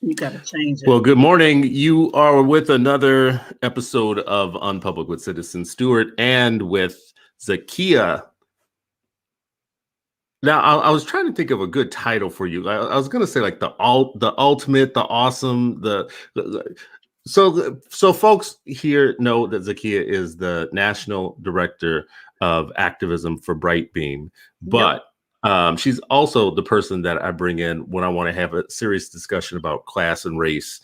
You got to change it. Well, good morning. You are with another episode of Unpublic with Citizen Stewart and with Zakia. Now, I was trying to think of a good title for you. I was going to say like the ultimate, the awesome, so folks here know that Zakia is the national director of activism for Brightbeam, Yep. but she's also the person that I bring in when I want to have a serious discussion about class and race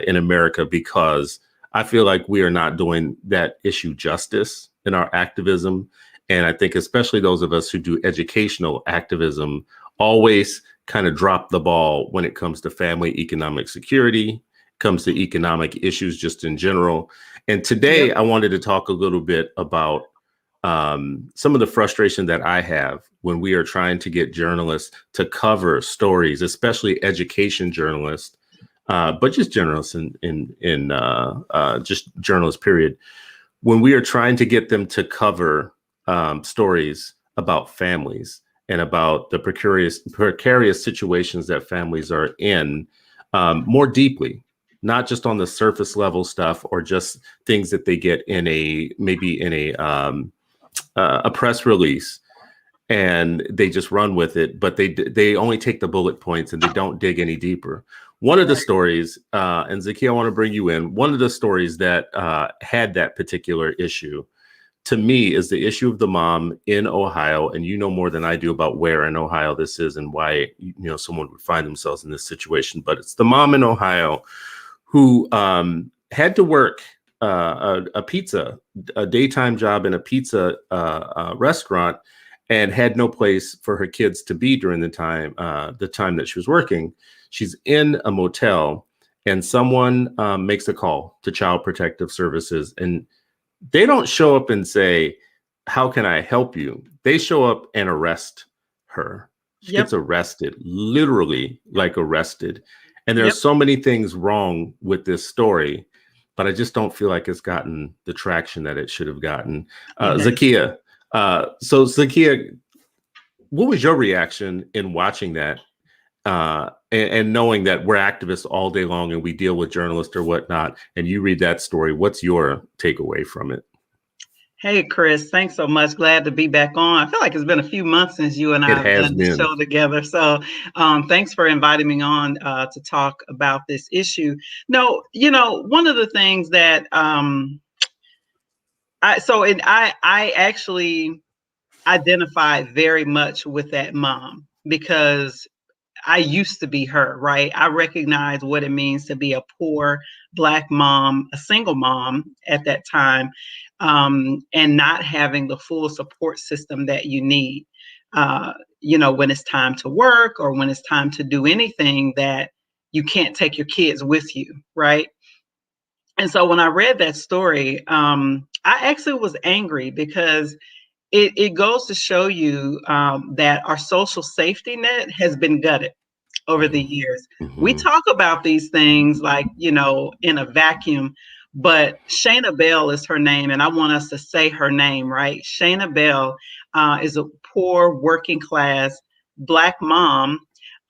in America, because I feel like we are not doing that issue justice in our activism. And I think especially those of us who do educational activism always kind of drop the ball when it comes to family economic security, comes to economic issues just in general. And today Yep. I wanted to talk a little bit about some of the frustration that I have when we are trying to get journalists to cover stories, especially education journalists, but just journalists in just journalists, period. When we are trying to get them to cover stories about families and about the precarious situations that families are in more deeply, not just on the surface level stuff or just things that they get in a press release and they just run with it, but they only take the bullet points and they don't dig any deeper. One of the Right. stories, and Zaki, I want to bring you in. One of the stories that had that particular issue to me is the issue of the mom in Ohio, and you know more than I do about where in Ohio this is and why someone would find themselves in this situation. But it's the mom in Ohio who had to work a daytime job in a pizza restaurant, and had no place for her kids to be during the time that she was working. She's in a motel, and someone makes a call to Child Protective Services, and they don't show up and say, "How can I help you?" They show up and arrest her. She gets Yep. arrested, literally like arrested. And there's Yep. so many things wrong with this story, but I just don't feel like it's gotten the traction that it should have gotten. It has. Zakia, so Zakia, what was your reaction in watching that and knowing that we're activists all day long and we deal with journalists or whatnot, and you read that story? What's your takeaway from it? Hey, Chris, thanks so much. Glad to be back on. I feel like it's been a few months since you and I It have has done this been. show together. So thanks for inviting me on to talk about this issue. No, one of the things that I actually identify very much with that mom because I used to be her, right? I recognize what it means to be a poor Black mom, a single mom at that time, and not having the full support system that you need, when it's time to work or when it's time to do anything that you can't take your kids with you, right? And so when I read that story, I actually was angry because it goes to show you that our social safety net has been gutted over the years. We Mm-hmm. talk about these things like, in a vacuum, but Shayna Bell is her name, and I want us to say her name, right? Shayna Bell is a poor working class Black mom.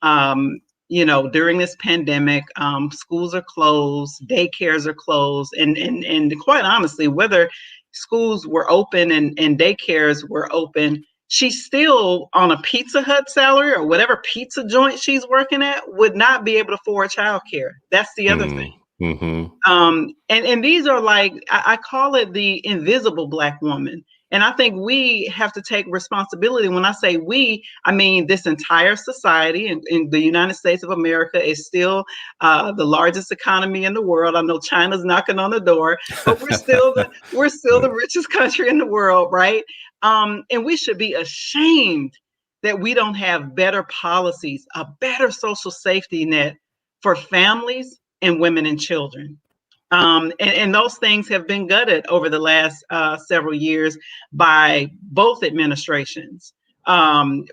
During this pandemic, schools are closed, daycares are closed, and quite honestly, whether schools were open and daycares were open, she's still on a Pizza Hut salary or whatever pizza joint she's working at would not be able to afford childcare. That's the other thing. Mm-hmm. And these are like I call it the invisible Black woman. And I think we have to take responsibility. When I say we, I mean this entire society. In the United States of America is still the largest economy in the world. I know China's knocking on the door, but we're still the richest country in the world, right? And we should be ashamed that we don't have better policies, a better social safety net for families and women and children. And those things have been gutted over the last several years by both administrations. So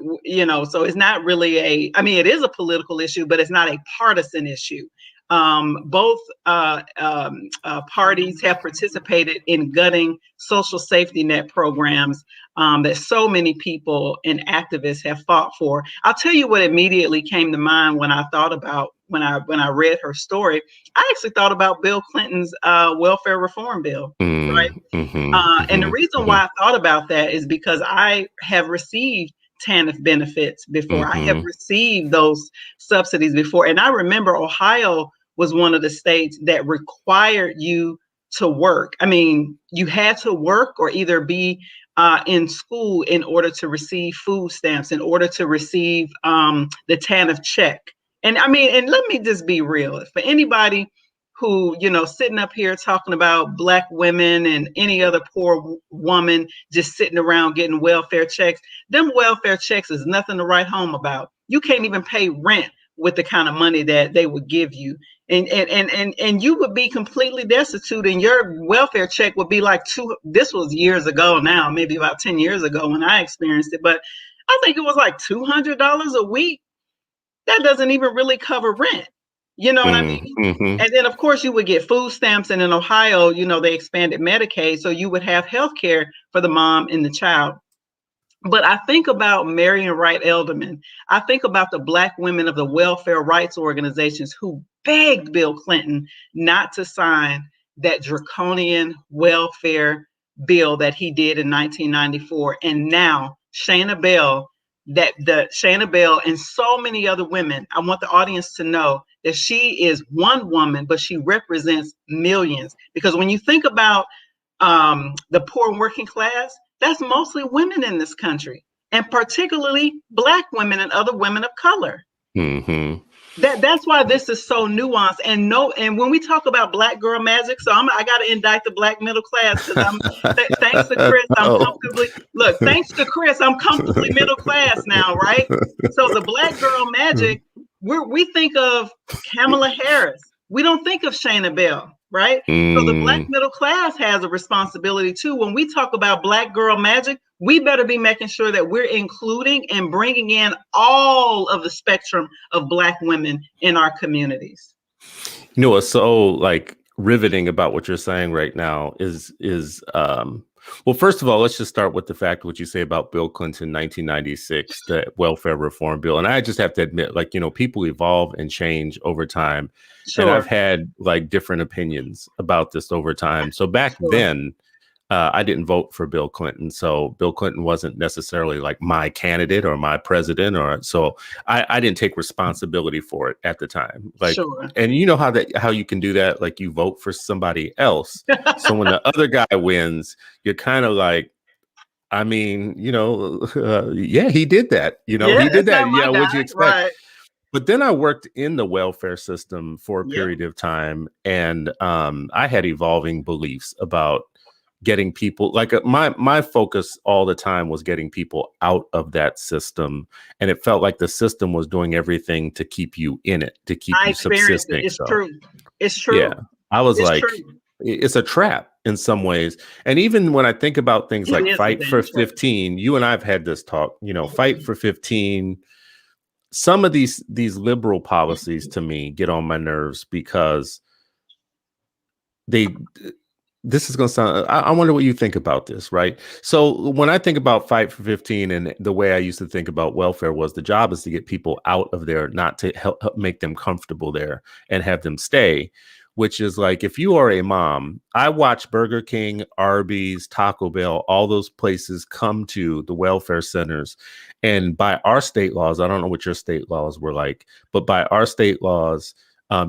it's not really it is a political issue, but it's not a partisan issue. Both parties have participated in gutting social safety net programs that so many people and activists have fought for. I'll tell you what immediately came to mind when I thought about when I read her story, I actually thought about Bill Clinton's welfare reform bill, right? And the reason why I thought about that is because I have received TANF benefits before. I have received those subsidies before. And I remember Ohio was one of the states that required you to work. I mean, you had to work or either be in school in order to receive food stamps, in order to receive the TANF check. And I mean, and let me just be real. For anybody who, sitting up here talking about Black women and any other poor woman just sitting around getting welfare checks, them welfare checks is nothing to write home about. You can't even pay rent with the kind of money that they would give you. And you would be completely destitute, and your welfare check would be like this was years ago now, maybe about 10 years ago when I experienced it, but I think it was like $200 a week. That doesn't even really cover rent. You know what I mean? And then, of course, you would get food stamps. And in Ohio, they expanded Medicaid. So you would have health care for the mom and the child. But I think about Marian Wright Elderman. I think about the Black women of the welfare rights organizations who begged Bill Clinton not to sign that draconian welfare bill that he did in 1994. And now Shana Bell and so many other women, I want the audience to know that she is one woman, but she represents millions. Because when you think about the poor and working class, that's mostly women in this country, and particularly Black women and other women of color. That's why this is so nuanced. And when we talk about Black girl magic, so I got to indict the Black middle class because thanks to Chris, thanks to Chris, I'm comfortably middle class now, right? So the Black girl magic, we think of Kamala Harris. We don't think of Shana Bell, right? So the Black middle class has a responsibility too. When we talk about Black girl magic, we better be making sure that we're including and bringing in all of the spectrum of Black women in our communities. What's so riveting about what you're saying right now is well, first of all, let's just start with the fact what you say about Bill Clinton, 1996, the welfare reform bill. And I just have to admit, people evolve and change over time. Sure. And I've had different opinions about this over time. So back then, I didn't vote for Bill Clinton. So Bill Clinton wasn't necessarily my candidate or my president, so I didn't take responsibility for it at the time. Sure. And you know how you can do that? You vote for somebody else. So when the other guy wins, you're kind of yeah, he did that. He did that. Yeah, what'd you expect? Right. But then I worked in the welfare system for a period of time, and I had evolving beliefs about getting people my focus all the time was getting people out of that system, and it felt like the system was doing everything to keep you in it, to keep you subsisting. It's true. Yeah, I was it's a trap in some ways. And even when I think about things like Fight for 15, you and I've had this talk. Fight for 15. Some of these liberal policies to me get on my nerves because this is going to sound, I wonder what you think about this, right? So when I think about Fight for 15, and the way I used to think about welfare was the job is to get people out of there, not to help make them comfortable there and have them stay, which is if you are a mom, I watch Burger King, Arby's, Taco Bell, all those places come to the welfare centers. And by our state laws, I don't know what your state laws were but by our state laws,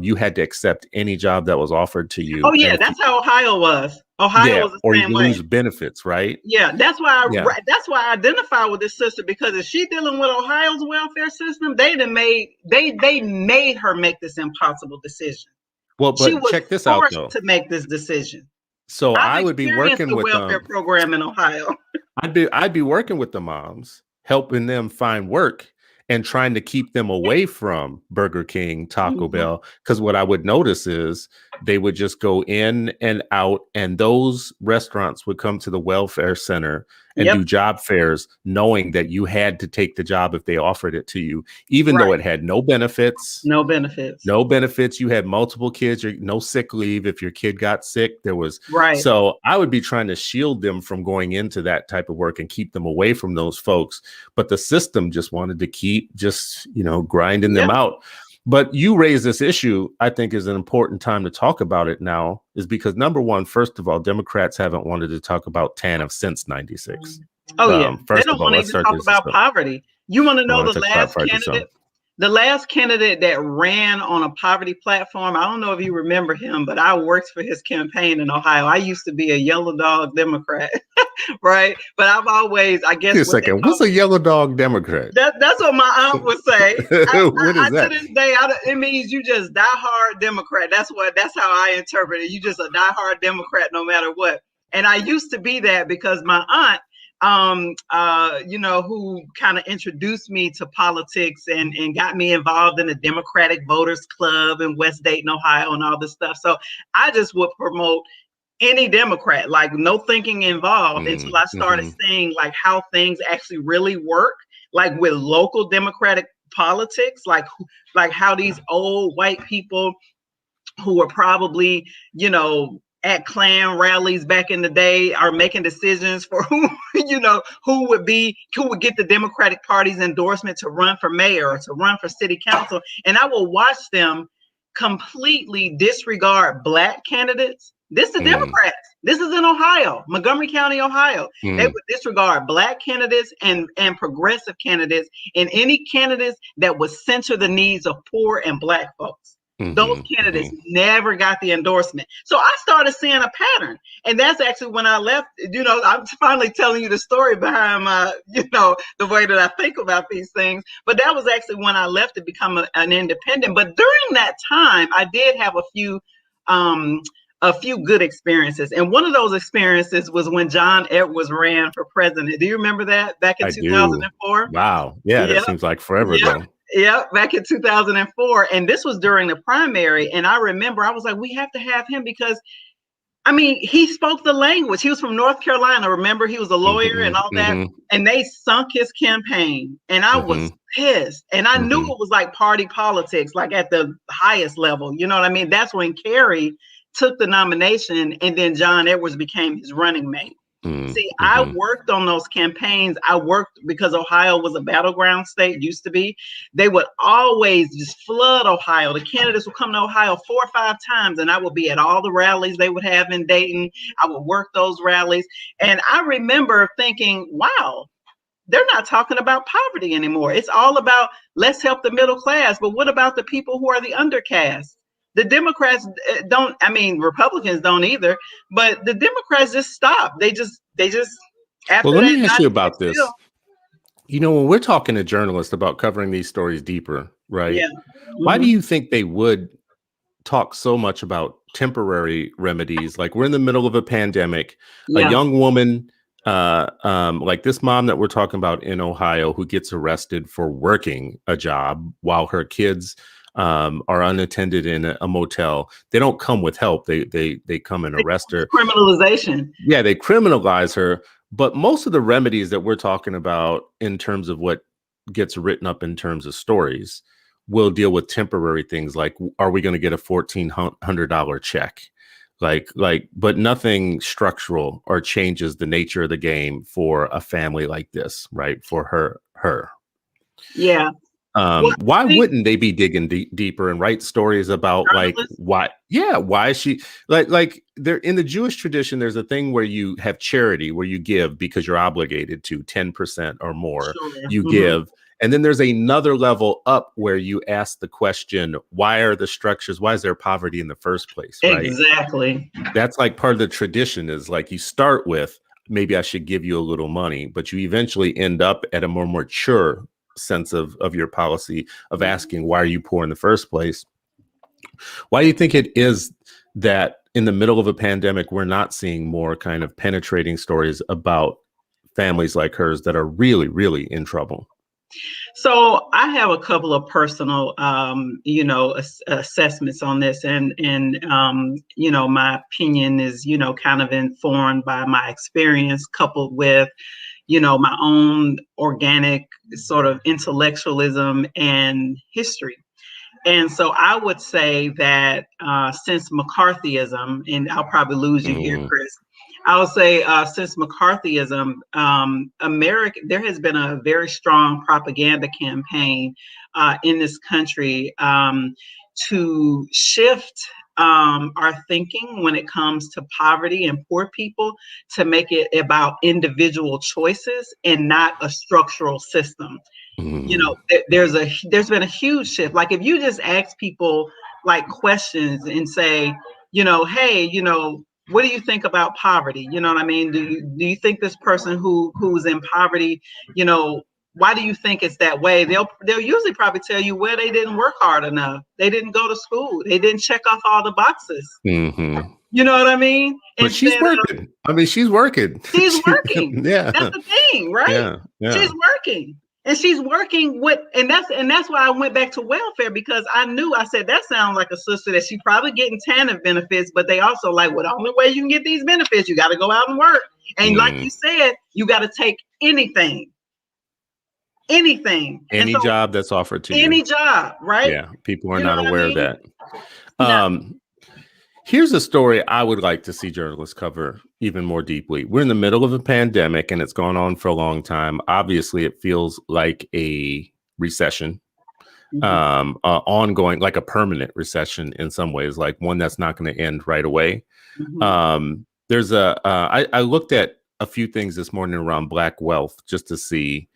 you had to accept any job that was offered to you. Oh yeah, that's how Ohio was. Ohio was the or same you way. Lose benefits, right? Yeah, that's why I identify with this sister, because if she dealing with Ohio's welfare system, they made her make this impossible decision. Well, but she was check this out though. To make this decision. So I would be working with the welfare program in Ohio. I'd be working with the moms, helping them find work and trying to keep them away from Burger King, Taco Bell. Because what I would notice is they would just go in and out, and those restaurants would come to the welfare center and do job fairs, knowing that you had to take the job if they offered it to you, even though it had no benefits. No benefits. No benefits. You had multiple kids, or no sick leave. If your kid got sick, there was. Right. So I would be trying to shield them from going into that type of work and keep them away from those folks. But the system just wanted to keep grinding them out. But you raise this issue, I think is an important time to talk about it now, is because number one, first of all, Democrats haven't wanted to talk about TANF since 96. Oh yeah, they First don't of all, want to let's even start talk this. about poverty. You want to know want to talk about poverty, the last candidate that ran on a poverty platform? I don't know if you remember him, but I worked for his campaign in Ohio. I used to be a yellow dog Democrat, right? But I've always, I guess, Wait a second. What's a yellow dog Democrat? That's what my aunt would say. What is that? To this day, it means you just diehard Democrat. That's how I interpret it. You just a diehard Democrat no matter what. And I used to be that because my aunt, who kind of introduced me to politics and got me involved in the Democratic Voters Club in West Dayton, Ohio, and all this stuff. So I just would promote any Democrat, like no thinking involved, until I started seeing like how things actually really work, like with local Democratic politics, like how these old white people who were probably, at Klan rallies back in the day are making decisions for who would get the Democratic Party's endorsement to run for mayor or to run for city council. And I will watch them completely disregard Black candidates. This is the Democrats. This is in Ohio, Montgomery County, Ohio. They would disregard Black candidates and progressive candidates and any candidates that would center the needs of poor and Black folks. Those candidates never got the endorsement. So I started seeing a pattern. And that's actually when I left. I'm finally telling you the story behind my, the way that I think about these things. But that was actually when I left to become an independent. But during that time, I did have a few good experiences. And one of those experiences was when John Edwards ran for president. Do you remember that back in 2004? Wow. Yeah, that seems like forever ago. Yeah, back in 2004. And this was during the primary. And I remember I was like, we have to have him because, he spoke the language. He was from North Carolina. Remember, he was a lawyer and all that. And they sunk his campaign. And I was pissed. And I knew it was like party politics, like at the highest level. You know what I mean? That's when Kerry took the nomination and then John Edwards became his running mate. See, I worked on those campaigns. I worked because Ohio was a battleground state, used to be. They would always just flood Ohio. The candidates would come to Ohio 4 or 5 times, and I would be at all the rallies they would have in Dayton. I would work those rallies. And I remember thinking, wow, they're not talking about poverty anymore. It's all about let's help the middle class. But what about the people who are the undercast? The Democrats don't, Republicans don't either, but the Democrats just stop. They just, after well, let me ask you about this. When we're talking to journalists about covering these stories deeper, right? Yeah. Why do you think they would talk so much about temporary remedies? Like we're in the middle of a pandemic, a young woman, like this mom that we're talking about in Ohio who gets arrested for working a job while her kids are unattended in a motel. They don't come with help. They come and arrest her. Criminalization. Yeah, they criminalize her. But most of the remedies that we're talking about in terms of what gets written up in terms of stories will deal with temporary things like, are we going to get a $1,400 check? But nothing structural or changes the nature of the game for a family like this, right? For her. Yeah. Why wouldn't they be digging deeper and write stories about why is she like they're in the Jewish tradition? There's a thing where you have charity, where you give because you're obligated to 10% or more. Sure. You give. And then there's another level up where you ask the question, why are the structures, why is there poverty in the first place? Right? Exactly. That's like part of the tradition is like you start with, maybe I should give you a little money, but you eventually end up at a more mature sense of your policy of asking, why are you poor in the first place? Why do you think it is that in the middle of a pandemic, we're not seeing more kind of penetrating stories about families like hers that are really, really in trouble? So I have a couple of personal, assessments on this, and my opinion is, kind of informed by my experience, coupled with, my own organic sort of intellectualism and history. And so I would say that since McCarthyism, and I'll probably lose you here, Chris, I would say since McCarthyism, there has been a very strong propaganda campaign in this country to shift our thinking when it comes to poverty and poor people, to make it about individual choices and not a structural system. You know, there's been a huge shift. Like, if you just ask people like questions and say, you know, hey, you know, what do you think about poverty? You know what I mean? Do you think this person who's in poverty, you know, why do you think it's that way? They'll usually probably tell you, well, they didn't work hard enough. They didn't go to school. They didn't check off all the boxes. Mm-hmm. You know what I mean? But she's working. I mean, she's working. She's working. Yeah. That's the thing, right? Yeah. Yeah. She's working. And she's working with, and that's why I went back to welfare, because I said, that sounds like a sister that she probably getting TANF benefits, but they also like, well, the only way you can get these benefits, you got to go out and work. And like you said, you got to take anything. Any job that's offered to you. Any job, right? Yeah. People are not aware of that. Here's a story I would like to see journalists cover even more deeply. We're in the middle of a pandemic and it's gone on for a long time. Obviously, it feels like a recession, ongoing, like a permanent recession in some ways, like one that's not going to end right away. I looked at a few things this morning around Black wealth just to see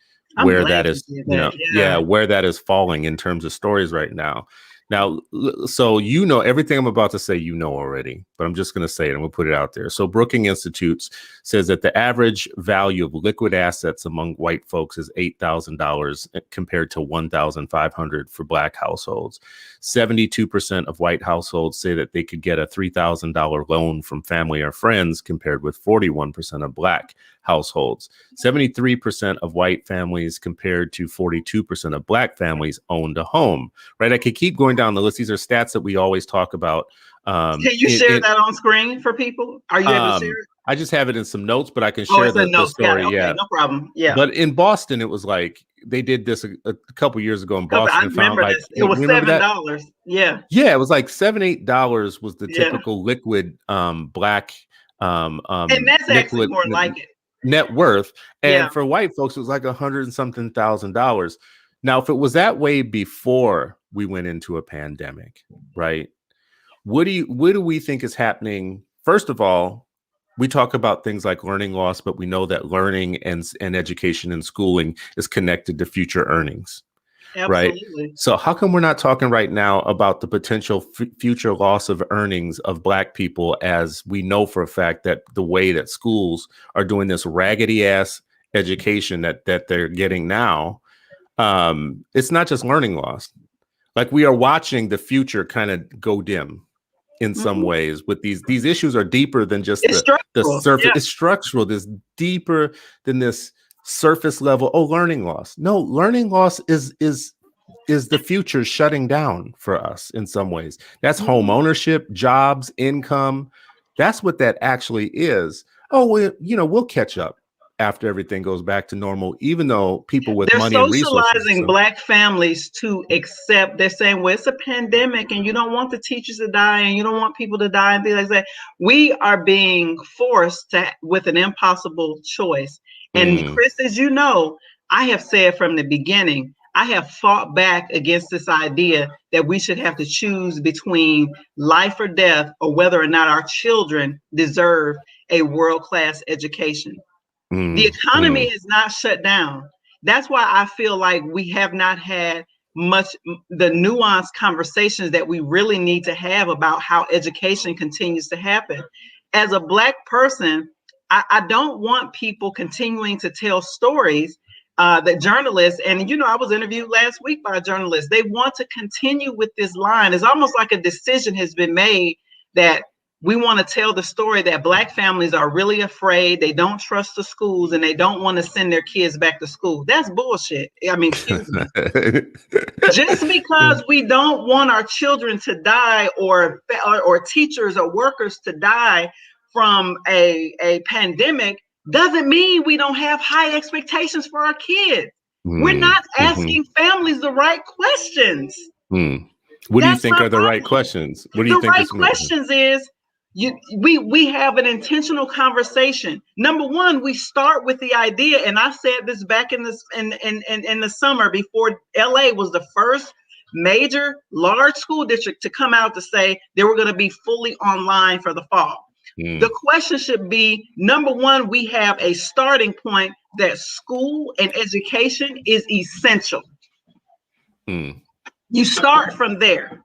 where that is, where that is falling in terms of stories right now. Now, so everything I'm about to say, already, but I'm just going to say it and we'll put it out there. So Brookings Institute says that the average value of liquid assets among white folks is $8,000 compared to $1,500 for Black households. 72% of white households say that they could get a $3,000 loan from family or friends, compared with 41% of Black households. 73% of white families compared to 42% of Black families owned a home, right? I could keep going down the list. These are stats that we always talk about. Can you share that on screen for people? Are you able to share it? I just have it in some notes, but I can share the story. Okay, yeah, no problem. Yeah. But in Boston, it was like they did this a couple years ago in Boston. I remember this. It was $7. Yeah. Yeah, it was like $7-8 was the typical liquid Black and that's actually more like it. Net worth. And for white folks, it was like $100 and something thousand. Now, if it was that way before we went into a pandemic, right? What do we think is happening? First of all, we talk about things like learning loss, but we know that learning and education and schooling is connected to future earnings. Absolutely. Right. So how come we're not talking right now about the potential future loss of earnings of Black people, as we know for a fact that the way that schools are doing this raggedy ass education that they're getting now, it's not just learning loss. Like, we are watching the future kind of go dim in some ways with these issues are deeper than just the surface. Yeah. It's structural. It's deeper than this surface level. Oh, learning loss. No, learning loss is the future shutting down for us in some ways. That's home ownership, jobs, income. That's what that actually is. Oh, we'll catch up after everything goes back to normal, even though people with money and resources. They're socializing Black families to accept. They're saying, well, it's a pandemic and you don't want the teachers to die and you don't want people to die and things like that. We are being forced with an impossible choice. And Chris, as you know, I have said from the beginning, I have fought back against this idea that we should have to choose between life or death, or whether or not our children deserve a world-class education. The economy is not shut down. That's why I feel like we have not had much the nuanced conversations that we really need to have about how education continues to happen. As a Black person, I don't want people continuing to tell stories that journalists, and I was interviewed last week by a journalist, they want to continue with this line. It's almost like a decision has been made that we want to tell the story that Black families are really afraid, they don't trust the schools, and they don't want to send their kids back to school. That's bullshit. I mean, excuse me. Just because we don't want our children to die, or teachers or workers to die from a pandemic, doesn't mean we don't have high expectations for our kids. We're not asking families the right questions. What do you think are the right questions? What do you think? The right questions is, we have an intentional conversation. Number one, we start with the idea, and I said this back in this in the summer before LA was the first major large school district to come out to say they were going to be fully online for the fall. The question should be, number one, we have a starting point that school and education is essential. You start from there.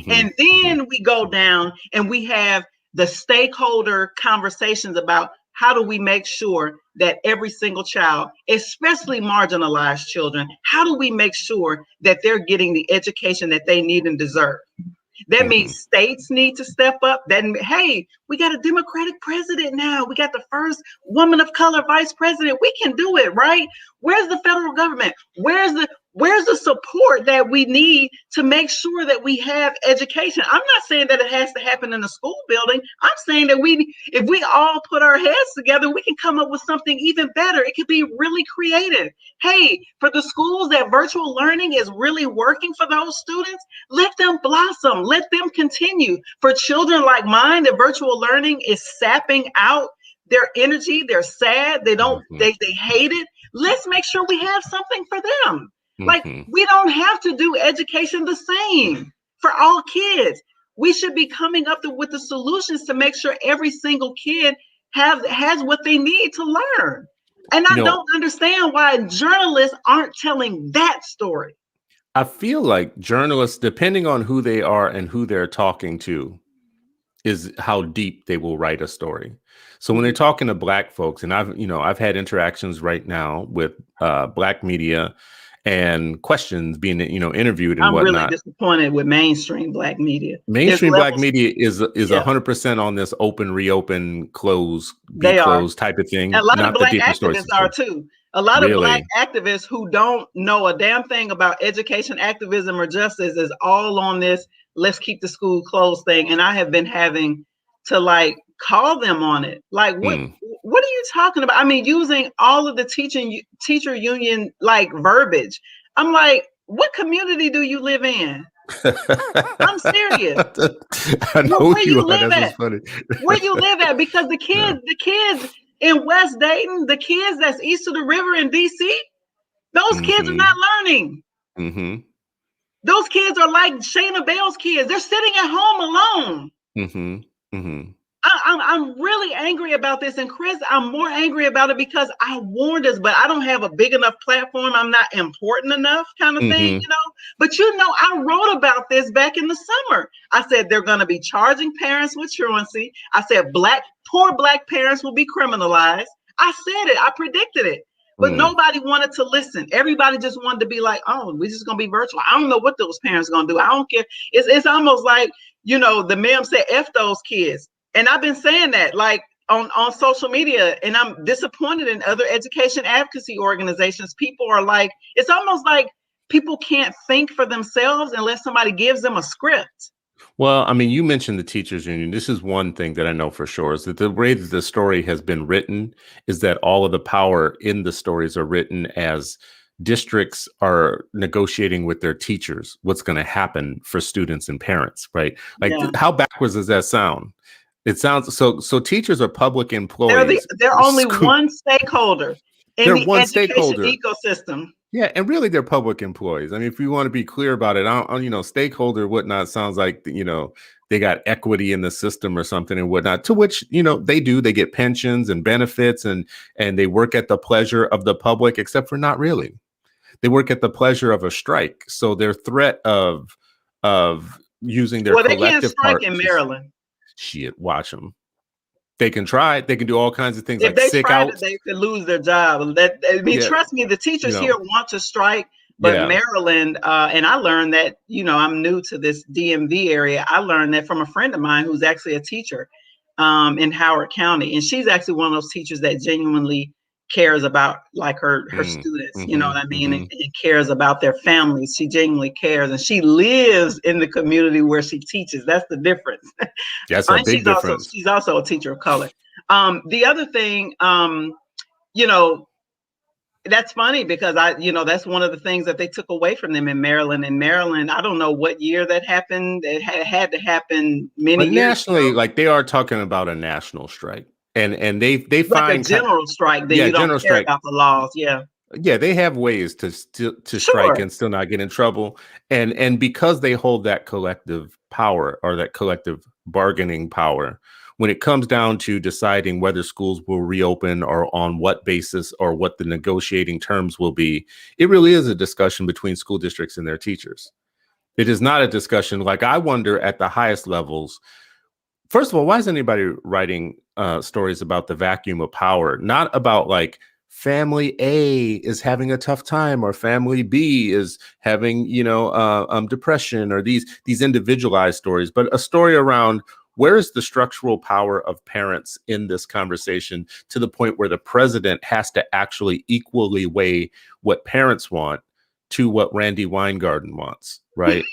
And then we go down and we have the stakeholder conversations about how do we make sure that every single child, especially marginalized children, how do we make sure that they're getting the education that they need and deserve? That means states need to step up. Then, hey, we got a Democratic president now. We got the first woman of color vice president. We can do it, right? Where's the federal government? Where's the support that we need to make sure that we have education? I'm not saying that it has to happen in a school building. I'm saying that if we all put our heads together, we can come up with something even better. It could be really creative. Hey, for the schools that virtual learning is really working for those students, let them blossom, let them continue. For children like mine, the virtual learning is sapping out their energy. They're sad. They hate it. Let's make sure we have something for them. Like, we don't have to do education the same for all kids. We should be coming up with the solutions to make sure every single kid has what they need to learn. And I don't understand why journalists aren't telling that story. I feel like journalists, depending on who they are and who they're talking to, is how deep they will write a story. So when they're talking to Black folks, and I've had interactions right now with Black media and questions being interviewed and whatnot. I'm really disappointed with mainstream Black media. Mainstream Black media is 100% on this open, reopen, close, be closed type of thing. And a lot of Black activists are too. A lot of Black activists who don't know a damn thing about education, activism, or justice is all on this let's keep the school closed thing. And I have been having to call them on it. Like, what are you talking about? I mean, using all of the teacher union verbiage. I'm like, what community do you live in? I'm serious. I know where you live at. Funny. Where you live at? Because the kids in West Dayton, the kids that's east of the river in DC, those kids are not learning. Those kids are like Shayna Bell's kids. They're sitting at home alone. I'm really angry about this. And Chris, I'm more angry about it because I warned us, but I don't have a big enough platform. I'm not important enough kind of thing, But I wrote about this back in the summer. I said they're going to be charging parents with truancy. I said poor Black parents will be criminalized. I said it. I predicted it. But nobody wanted to listen. Everybody just wanted to be like, oh, we're just going to be virtual. I don't know what those parents are going to do. I don't care. It's almost like, the meme said, F those kids. And I've been saying that on social media, and I'm disappointed in other education advocacy organizations. People are like, it's almost like people can't think for themselves unless somebody gives them a script. Well, I mean, you mentioned the teachers union. This is one thing that I know for sure is that the way that the story has been written is that all of the power in the stories are written as districts are negotiating with their teachers what's going to happen for students and parents, right? How backwards does that sound? It sounds so teachers are public employees. They're only one stakeholder in the education ecosystem. Yeah, and really they're public employees. I mean, if you want to be clear about it, stakeholder whatnot sounds like they got equity in the system or something and whatnot, to which they do. They get pensions and benefits and they work at the pleasure of the public, except for not really. They work at the pleasure of a strike. So their threat of using their collective they can't strike in Maryland. Shit, watch them. They can try. They can do all kinds of things if like sick out. They could lose their job. Trust me, the teachers here want to strike, but Maryland, and I learned that, I'm new to this DMV area. I learned that from a friend of mine who's actually a teacher in Howard County. And she's actually one of those teachers that genuinely cares about her students, you know what I mean? And cares about their families. She genuinely cares. And she lives in the community where she teaches. That's the difference. That's a big difference. She's also a teacher of color. The other thing, That's funny because that's one of the things that they took away from them in Maryland. In Maryland, I don't know what year that happened. It had to happen many But years nationally, ago. like they are talking about a national strike, and they Like a find general strike, then yeah, you don't general care strike. about the laws. Yeah, Yeah, they have ways to strike sure. and still not get in trouble, and because they hold that collective power or that collective bargaining power, when it comes down to deciding whether schools will reopen or on what basis or what the negotiating terms will be, it really is a discussion between school districts and their teachers. It is not a discussion like I wonder at the highest levels. First of all, why is anybody writing stories about the vacuum of power? Not about like family A is having a tough time or family B is having, depression or these individualized stories, but a story around where is the structural power of parents in this conversation to the point where the president has to actually equally weigh what parents want to what Randy Weingarten wants, right?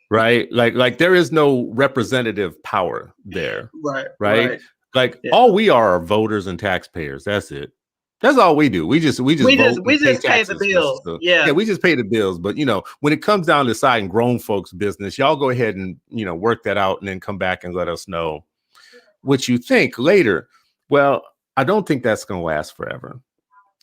Right? Like there is no representative power there, Right, right? right. Like Yeah. all we are voters and taxpayers. That's it. That's all we do. We just vote We and pay just pay the taxes. bills. So, yeah, Yeah. we just pay the bills. But when it comes down to deciding grown folks' business, y'all go ahead and work that out and then come back and let us know what you think later. Well, I don't think that's going to last forever. No,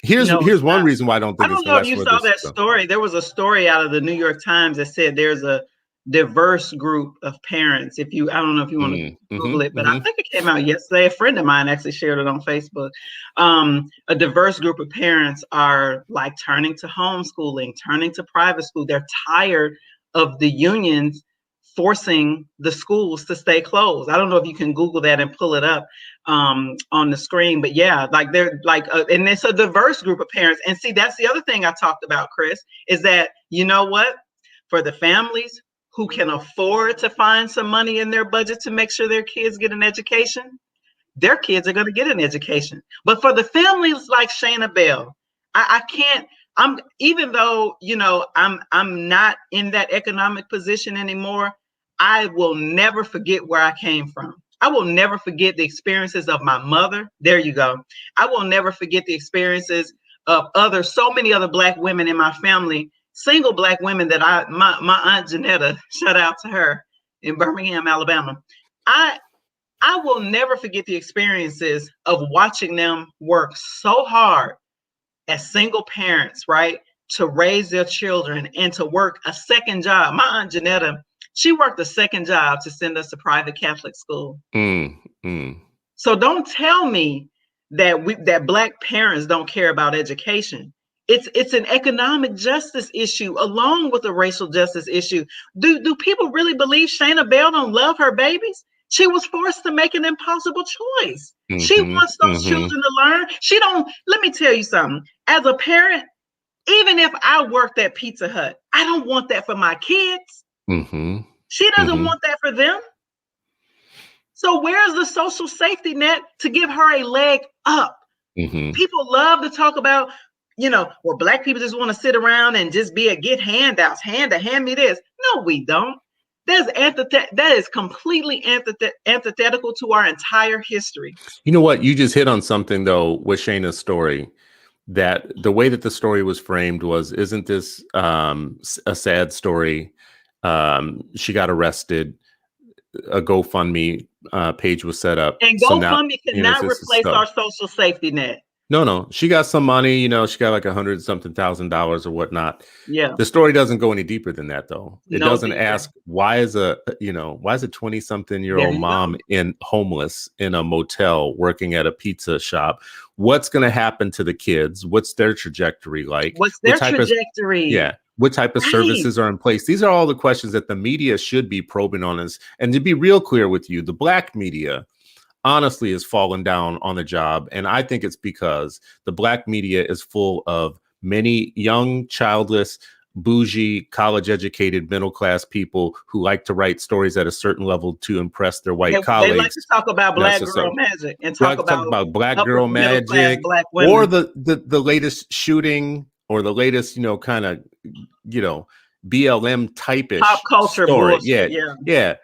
it's Here's one not. reason why I don't I think it's don't going know to if last you forever. saw that story. There was a story out of the New York Times that said there's a diverse group of parents. I don't know if you want to Google it, but I think it came out yesterday. A friend of mine actually shared it on Facebook. A diverse group of parents are like turning to homeschooling, turning to private school. They're tired of the unions forcing the schools to stay closed. I don't know if you can Google that and pull it up on the screen, but yeah, like they're like, and it's a diverse group of parents. And see, that's the other thing I talked about, Chris, is that, you know what, for the families who can afford to find some money in their budget to make sure their kids get an education, their kids are going to get an education. But for the families like Shayna Bell, I can't. Even though I'm not in that economic position anymore. I will never forget where I came from. I will never forget the experiences of my mother. There you go. I will never forget the experiences of so many other Black women in my family, single Black women that my Aunt Janetta, shout out to her in Birmingham, Alabama. I I will never forget the experiences of watching them work so hard as single parents, right? To raise their children and to work a second job. My Aunt Janetta, she worked a second job to send us to private Catholic school. So don't tell me that Black parents don't care about education. It's an economic justice issue along with a racial justice issue. Do people really believe Shayna Bell don't love her babies? She was forced to make an impossible choice. She wants those children to learn. She don't. Let me tell you something. As a parent, even if I worked at Pizza Hut, I don't want that for my kids. She doesn't want that for them. So where's the social safety net to give her a leg up? People love to talk about, well, Black people just want to sit around and just get handouts, hand me this. No, we don't. That is completely antithetical to our entire history. You know what? You just hit on something though with Shayna's story. That the way that the story was framed was, isn't this a sad story? She got arrested. A GoFundMe page was set up. And So now, GoFundMe cannot replace our social safety net. No, she got some money. She got like $100,000 or whatnot. Yeah. The story doesn't go any deeper than that, though. It No doesn't deeper. ask why is a 20-something-year-old mom homeless in a motel working at a pizza shop. What's going to happen to the kids? What's their trajectory like? What's their trajectory? What type of services are in place? These are all the questions that the media should be probing on us. And to be real clear with you, the Black media honestly has fallen down on the job. And I think it's because the Black media is full of many young, childless, bougie, college-educated, middle-class people who like to write stories at a certain level to impress their white colleagues. They like to talk about Black girl magic and talk about Black girl magic, Black women. or the latest shooting, or the latest, kind of, BLM type-ish pop culture story. Bullshit. Yeah.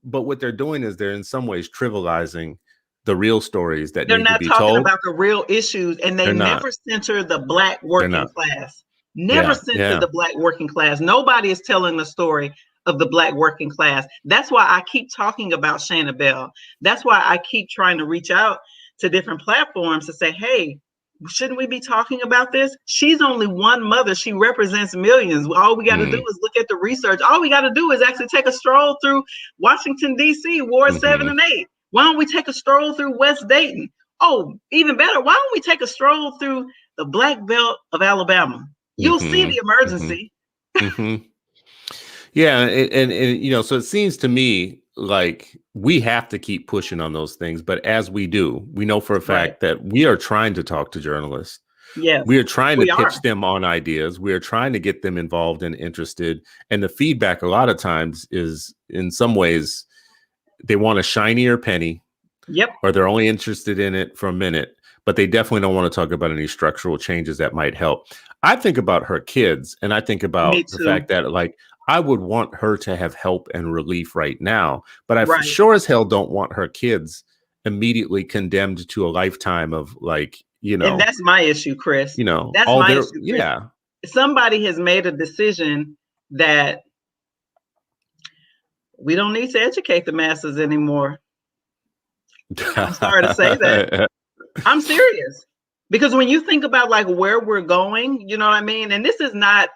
But what they're doing is they're in some ways trivializing the real stories that They're need to not be talking told. about the real issues, and they They're not. never center the Black They're working not. class. Never Yeah. center Yeah. the Black working class. Nobody is telling the story of the Black working class. That's why I keep talking about Shayna Bell. That's why I keep trying to reach out to different platforms to say, hey, shouldn't we be talking about this? She's only one mother. She represents millions. All we got to do Mm. is look at the research. All we got to do is actually take a stroll through Washington, D.C., Ward 7 Mm-hmm. and 8. Why don't we take a stroll through West Dayton? Oh, even better, why don't we take a stroll through the Black Belt of Alabama? You'll see Mm-hmm. the emergency. Mm-hmm. Yeah, and you know, so it seems to me like we have to keep pushing on those things, but as we do, we know for a Right. fact that we are trying to talk to journalists. Yes, We are trying to we are. pitch them on ideas. We are trying to get them involved and interested. And the feedback a lot of times is, in some ways, they want a shinier penny, Yep. or they're only interested in it for a minute, but they definitely don't want to talk about any structural changes that might help. I think about her kids, and I think Me about the too. fact that, like, I would want her to have help and relief right now, but I Right. sure as hell don't want her kids immediately condemned to a lifetime of, like, And that's my issue, Chris. That's all my their, issue, Chris. yeah. Somebody has made a decision that we don't need to educate the masses anymore. I'm sorry to say that. I'm serious. Because when you think about like where we're going, you know what I mean? And this is not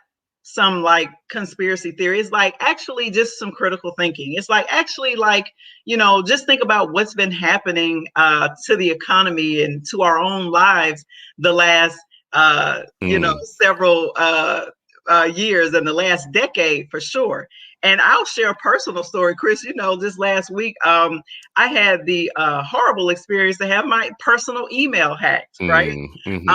some like conspiracy theory. It's like actually just some critical thinking. It's like actually like, just think about what's been happening to the economy and to our own lives the last Mm. several years and the last decade for sure. And I'll share a personal story, Chris. This last week, I had the horrible experience to have my personal email hacked, right? Mm-hmm.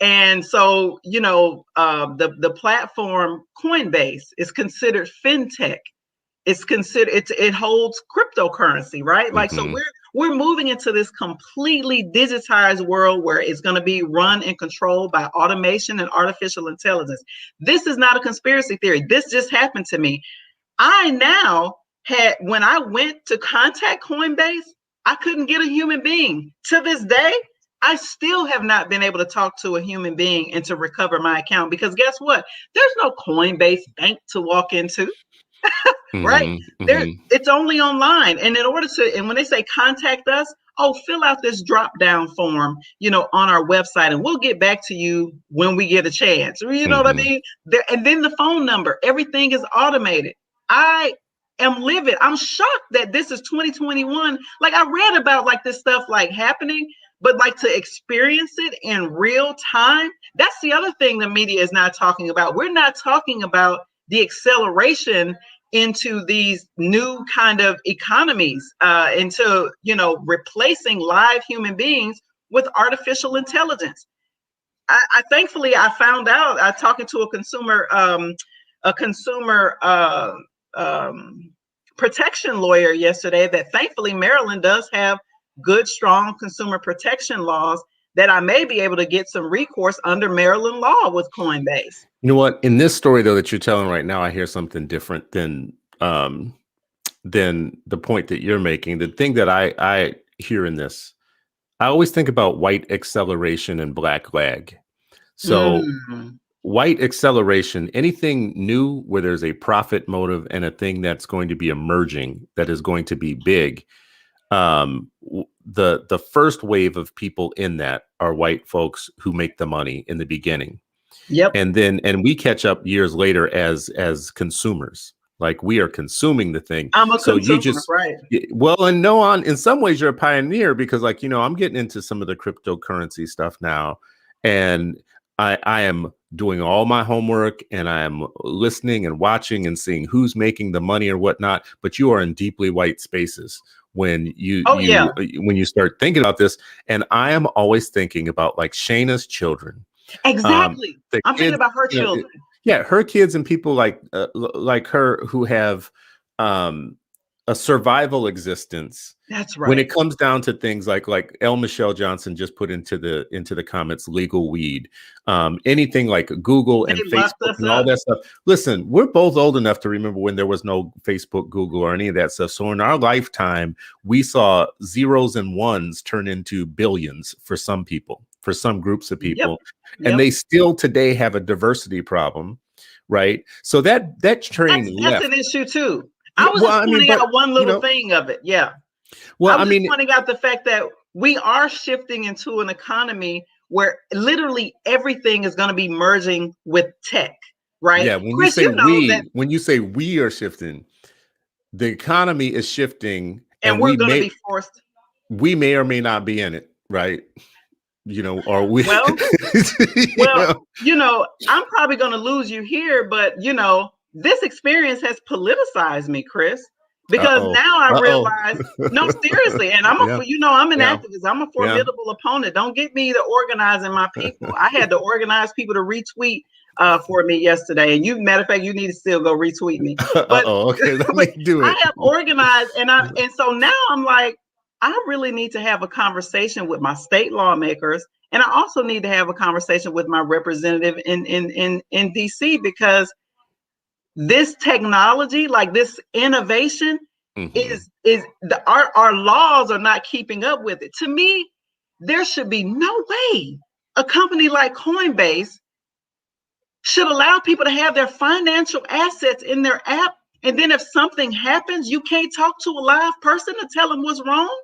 And so, the platform Coinbase is considered fintech. It holds cryptocurrency, right? Like, so Mm-hmm. we're moving into this completely digitized world where it's going to be run and controlled by automation and artificial intelligence. This is not a conspiracy theory. This just happened to me. When I went to contact Coinbase, I couldn't get a human being. To this day, I still have not been able to talk to a human being and to recover my account, because guess what? There's no Coinbase bank to walk into. Right? Mm-hmm. Mm-hmm. It's only online. And and when they say contact us, fill out this drop down form, on our website, and we'll get back to you when we get a chance. You know what I Mm-hmm. mean? And then the phone number, everything is automated. I am livid. I'm shocked that this is 2021. Like, I read about like this stuff like happening, but like to experience it in real time, that's the other thing the media is not talking about. We're not talking about the acceleration into these new kind of economies, into replacing live human beings with artificial intelligence. I thankfully I found out, I talking to a consumer protection lawyer yesterday, that thankfully Maryland does have good, strong consumer protection laws, that I may be able to get some recourse under Maryland law with Coinbase. You know what? In this story, though, that you're telling right now, I hear something different than the point that you're making. The thing that I hear in this, I always think about white acceleration and black lag. So white acceleration, anything new where there's a profit motive and a thing that's going to be emerging, that is going to be big. The first wave of people in that are white folks who make the money in the beginning. Yep. And we catch up years later as consumers. Like, we are consuming the thing. I'm a So consumer, you just, right? well, and no, in some ways you're a pioneer, because, like, I'm getting into some of the cryptocurrency stuff now, and I am doing all my homework, and I am listening and watching and seeing who's making the money or whatnot. But you are in deeply white spaces when you start thinking about this. And I am always thinking about, like, Shayna's children. Exactly. I'm thinking Kids, about her children. yeah, her kids and people like her who have a survival existence. That's When right. it comes down to things like L. Michelle Johnson just put into the comments, legal weed, anything like Google They and locked Facebook us and all up. that stuff. Listen, we're both old enough to remember when there was no Facebook, Google, or any of that stuff. So in our lifetime, we saw zeros and ones turn into billions for some people, for some groups of Yep. people, and Yep. they still today have a diversity problem, right? So that train That's left. an issue too. I Yeah, was well, just I mean, pointing but out one you little know, thing of it. Yeah. I well, I was just mean, pointing out the fact that we are shifting into an economy where literally everything is going to be merging with tech, right? yeah, when Chris, you know that, you say we are shifting, the economy is shifting, and and we're going to be forced. we may or may not be in it, right? You know, or we Well, you well, know, I'm probably going to lose you here, but this experience has politicized me, Chris, because uh-oh, now I uh-oh. realize, no, seriously, and Yeah, I'm an yeah, activist. I'm a yeah. formidable opponent. Don't get me to organizing my people. I had to organize people to retweet for me yesterday, and matter of fact, you need to still go retweet me. But, Uh-oh, okay, let me but do I it. have organized, and so now I'm like, I really need to have a conversation with my state lawmakers, and I also need to have a conversation with my representative in DC, because this technology, like this innovation, Mhm. our laws are not keeping up with it. To me, there should be no way a company like Coinbase should allow people to have their financial assets in their app, and then if something happens, you can't talk to a live person to tell them what's wrong.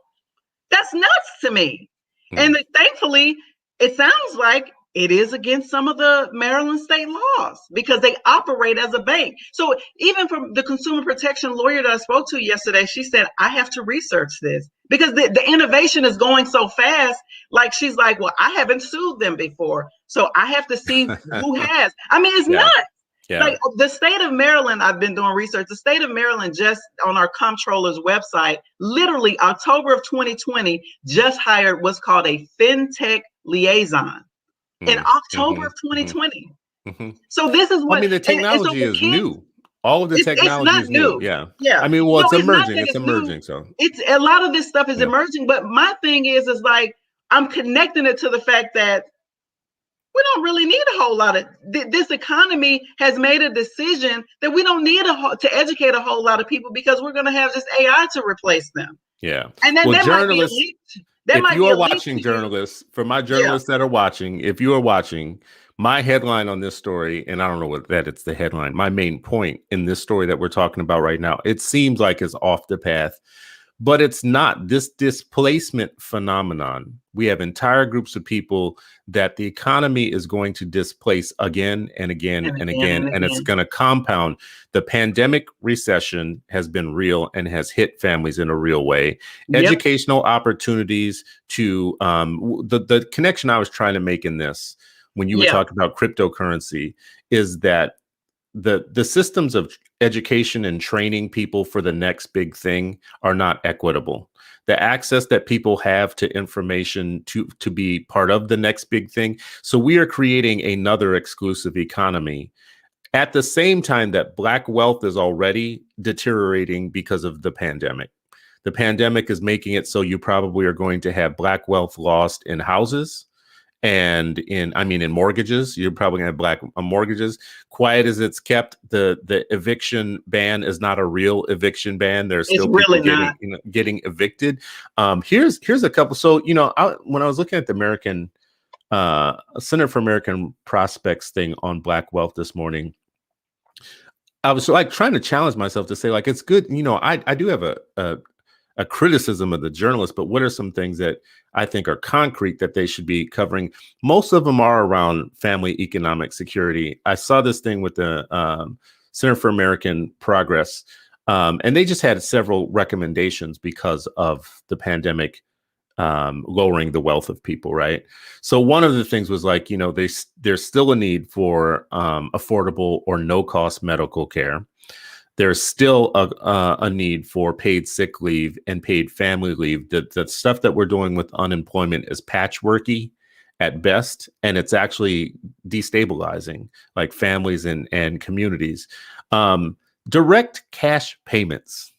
That's nuts to me. And Mm. thankfully, it sounds like it is against some of the Maryland state laws because they operate as a bank. So even from the consumer protection lawyer that I spoke to yesterday, she said, I have to research this because the innovation is going so fast. Like, she's like, well, I haven't sued them before, so I have to see who has. I mean, it's Yeah, nuts. yeah. Like the state of Maryland, I've been doing research. The state of Maryland, just on our comptroller's website, literally October of 2020, just hired what's called a fintech liaison in Mm. October Mhm, of mhm, 2020. mhm. So this is I what, mean, the and so technology the is kids, new. All of the it's technology not is new. new. Yeah. Yeah. I mean, well, No, it's it's not emerging. that It's it's new. emerging. So, It's a lot of this stuff is yeah. emerging, but my thing is like, I'm connecting it to the fact that we don't really need a whole lot of this economy has made a decision that we don't need to educate a whole lot of people because we're going to have this AI to replace them. Yeah. And then Well, that might be a journalists, leap. That if might you be are a leap watching, to you. journalists, for my Yeah. journalists that are watching, if you are watching, my headline on this story, and I don't know what that it's the headline, my main point in this story that we're talking about right now, it seems like it's off the path, but it's not. This displacement phenomenon, we have entire groups of people that the economy is going to displace again and again And and again again, and and it's again. going to compound. The pandemic recession has been real and has hit families in a real way. Yep. Educational opportunities to the connection I was trying to make in this when you were Yeah. talking about cryptocurrency is that the systems of education and training people for the next big thing are not equitable. The access that people have to information to be part of the next big thing. So we are creating another exclusive economy at the same time that Black wealth is already deteriorating because of the pandemic. The pandemic is making it so you probably are going to have Black wealth lost in houses and in mortgages. You're probably going to have Black mortgages. Quiet as it's kept, the eviction ban is not a real eviction ban. There's It's still people really not. getting evicted. Here's a couple. So when I was looking at the American Center for American Prospects thing on Black wealth this morning, I was like trying to challenge myself to say, like, it's good. I do have a criticism of the journalists, but what are some things that I think are concrete that they should be covering? Most of them are around family economic security. I saw this thing with the Center for American Progress, and they just had several recommendations because of the pandemic lowering the wealth of people, right? So one of the things was like, there's still a need for affordable or no cost medical care. There's still a need for paid sick leave and paid family leave. The stuff that we're doing with unemployment is patchworky at best, and it's actually destabilizing like families and communities. Direct cash payments,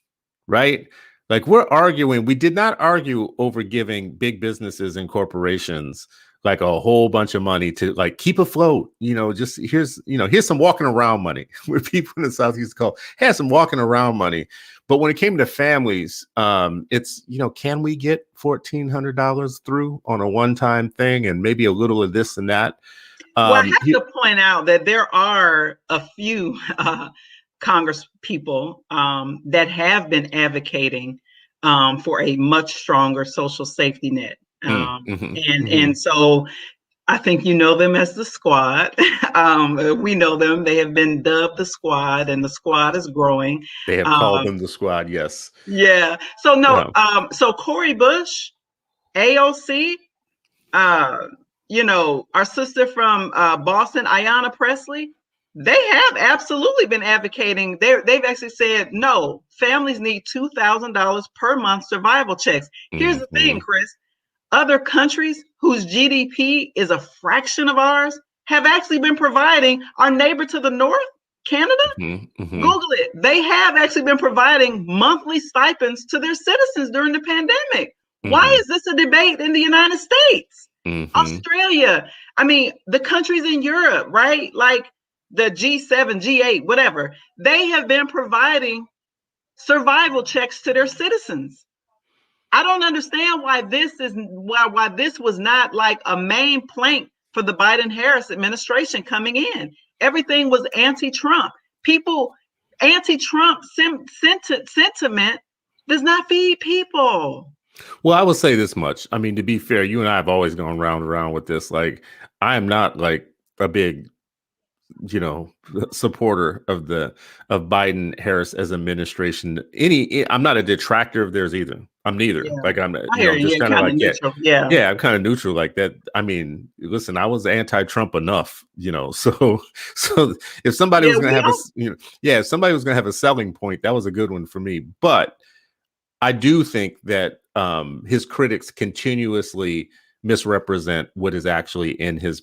right? Like we're arguing, we did not argue over giving big businesses and corporations like a whole bunch of money to like keep afloat. Just here's some walking around money where people in the Southeast call has some walking around money. But when it came to families, it's, can we get $1,400 through on a one-time thing and maybe a little of this and that? Well, I have to point out that there are a few Congress people that have been advocating for a much stronger social safety net. And so I think you know them as the Squad. We know them. They have been dubbed the Squad, and the Squad is growing. They have called them the Squad, yes. Yeah. So no. So Cori Bush, AOC, our sister from Boston, Ayanna Pressley, they have absolutely been advocating. They've actually said, no, families need $2,000 per month survival checks. Here's the thing, Chris. Other countries whose GDP is a fraction of ours have actually been providing. Our neighbor to the north, Canada, Google it. They have actually been providing monthly stipends to their citizens during the pandemic. Why is this a debate in the United States? Australia, I mean, the countries in Europe, right? Like the G7, G8, whatever, they have been providing survival checks to their citizens. I don't understand why this was not like a main plank for the Biden-Harris administration coming in. Everything was anti-Trump. Anti-Trump sentiment does not feed people. Well, I will say this much. I mean, to be fair, you and I have always gone round and round with this. Like, I am not like a big, supporter of Biden Harris as administration. I'm not a detractor of theirs either. I'm neither. Yeah. Like I'm just kind of like neutral. Yeah, I'm kind of neutral like that. I mean, listen, I was anti-Trump enough, so if somebody was going to have if somebody was going to have a selling point, that was a good one for me. But I do think that his critics continuously misrepresent what is actually in his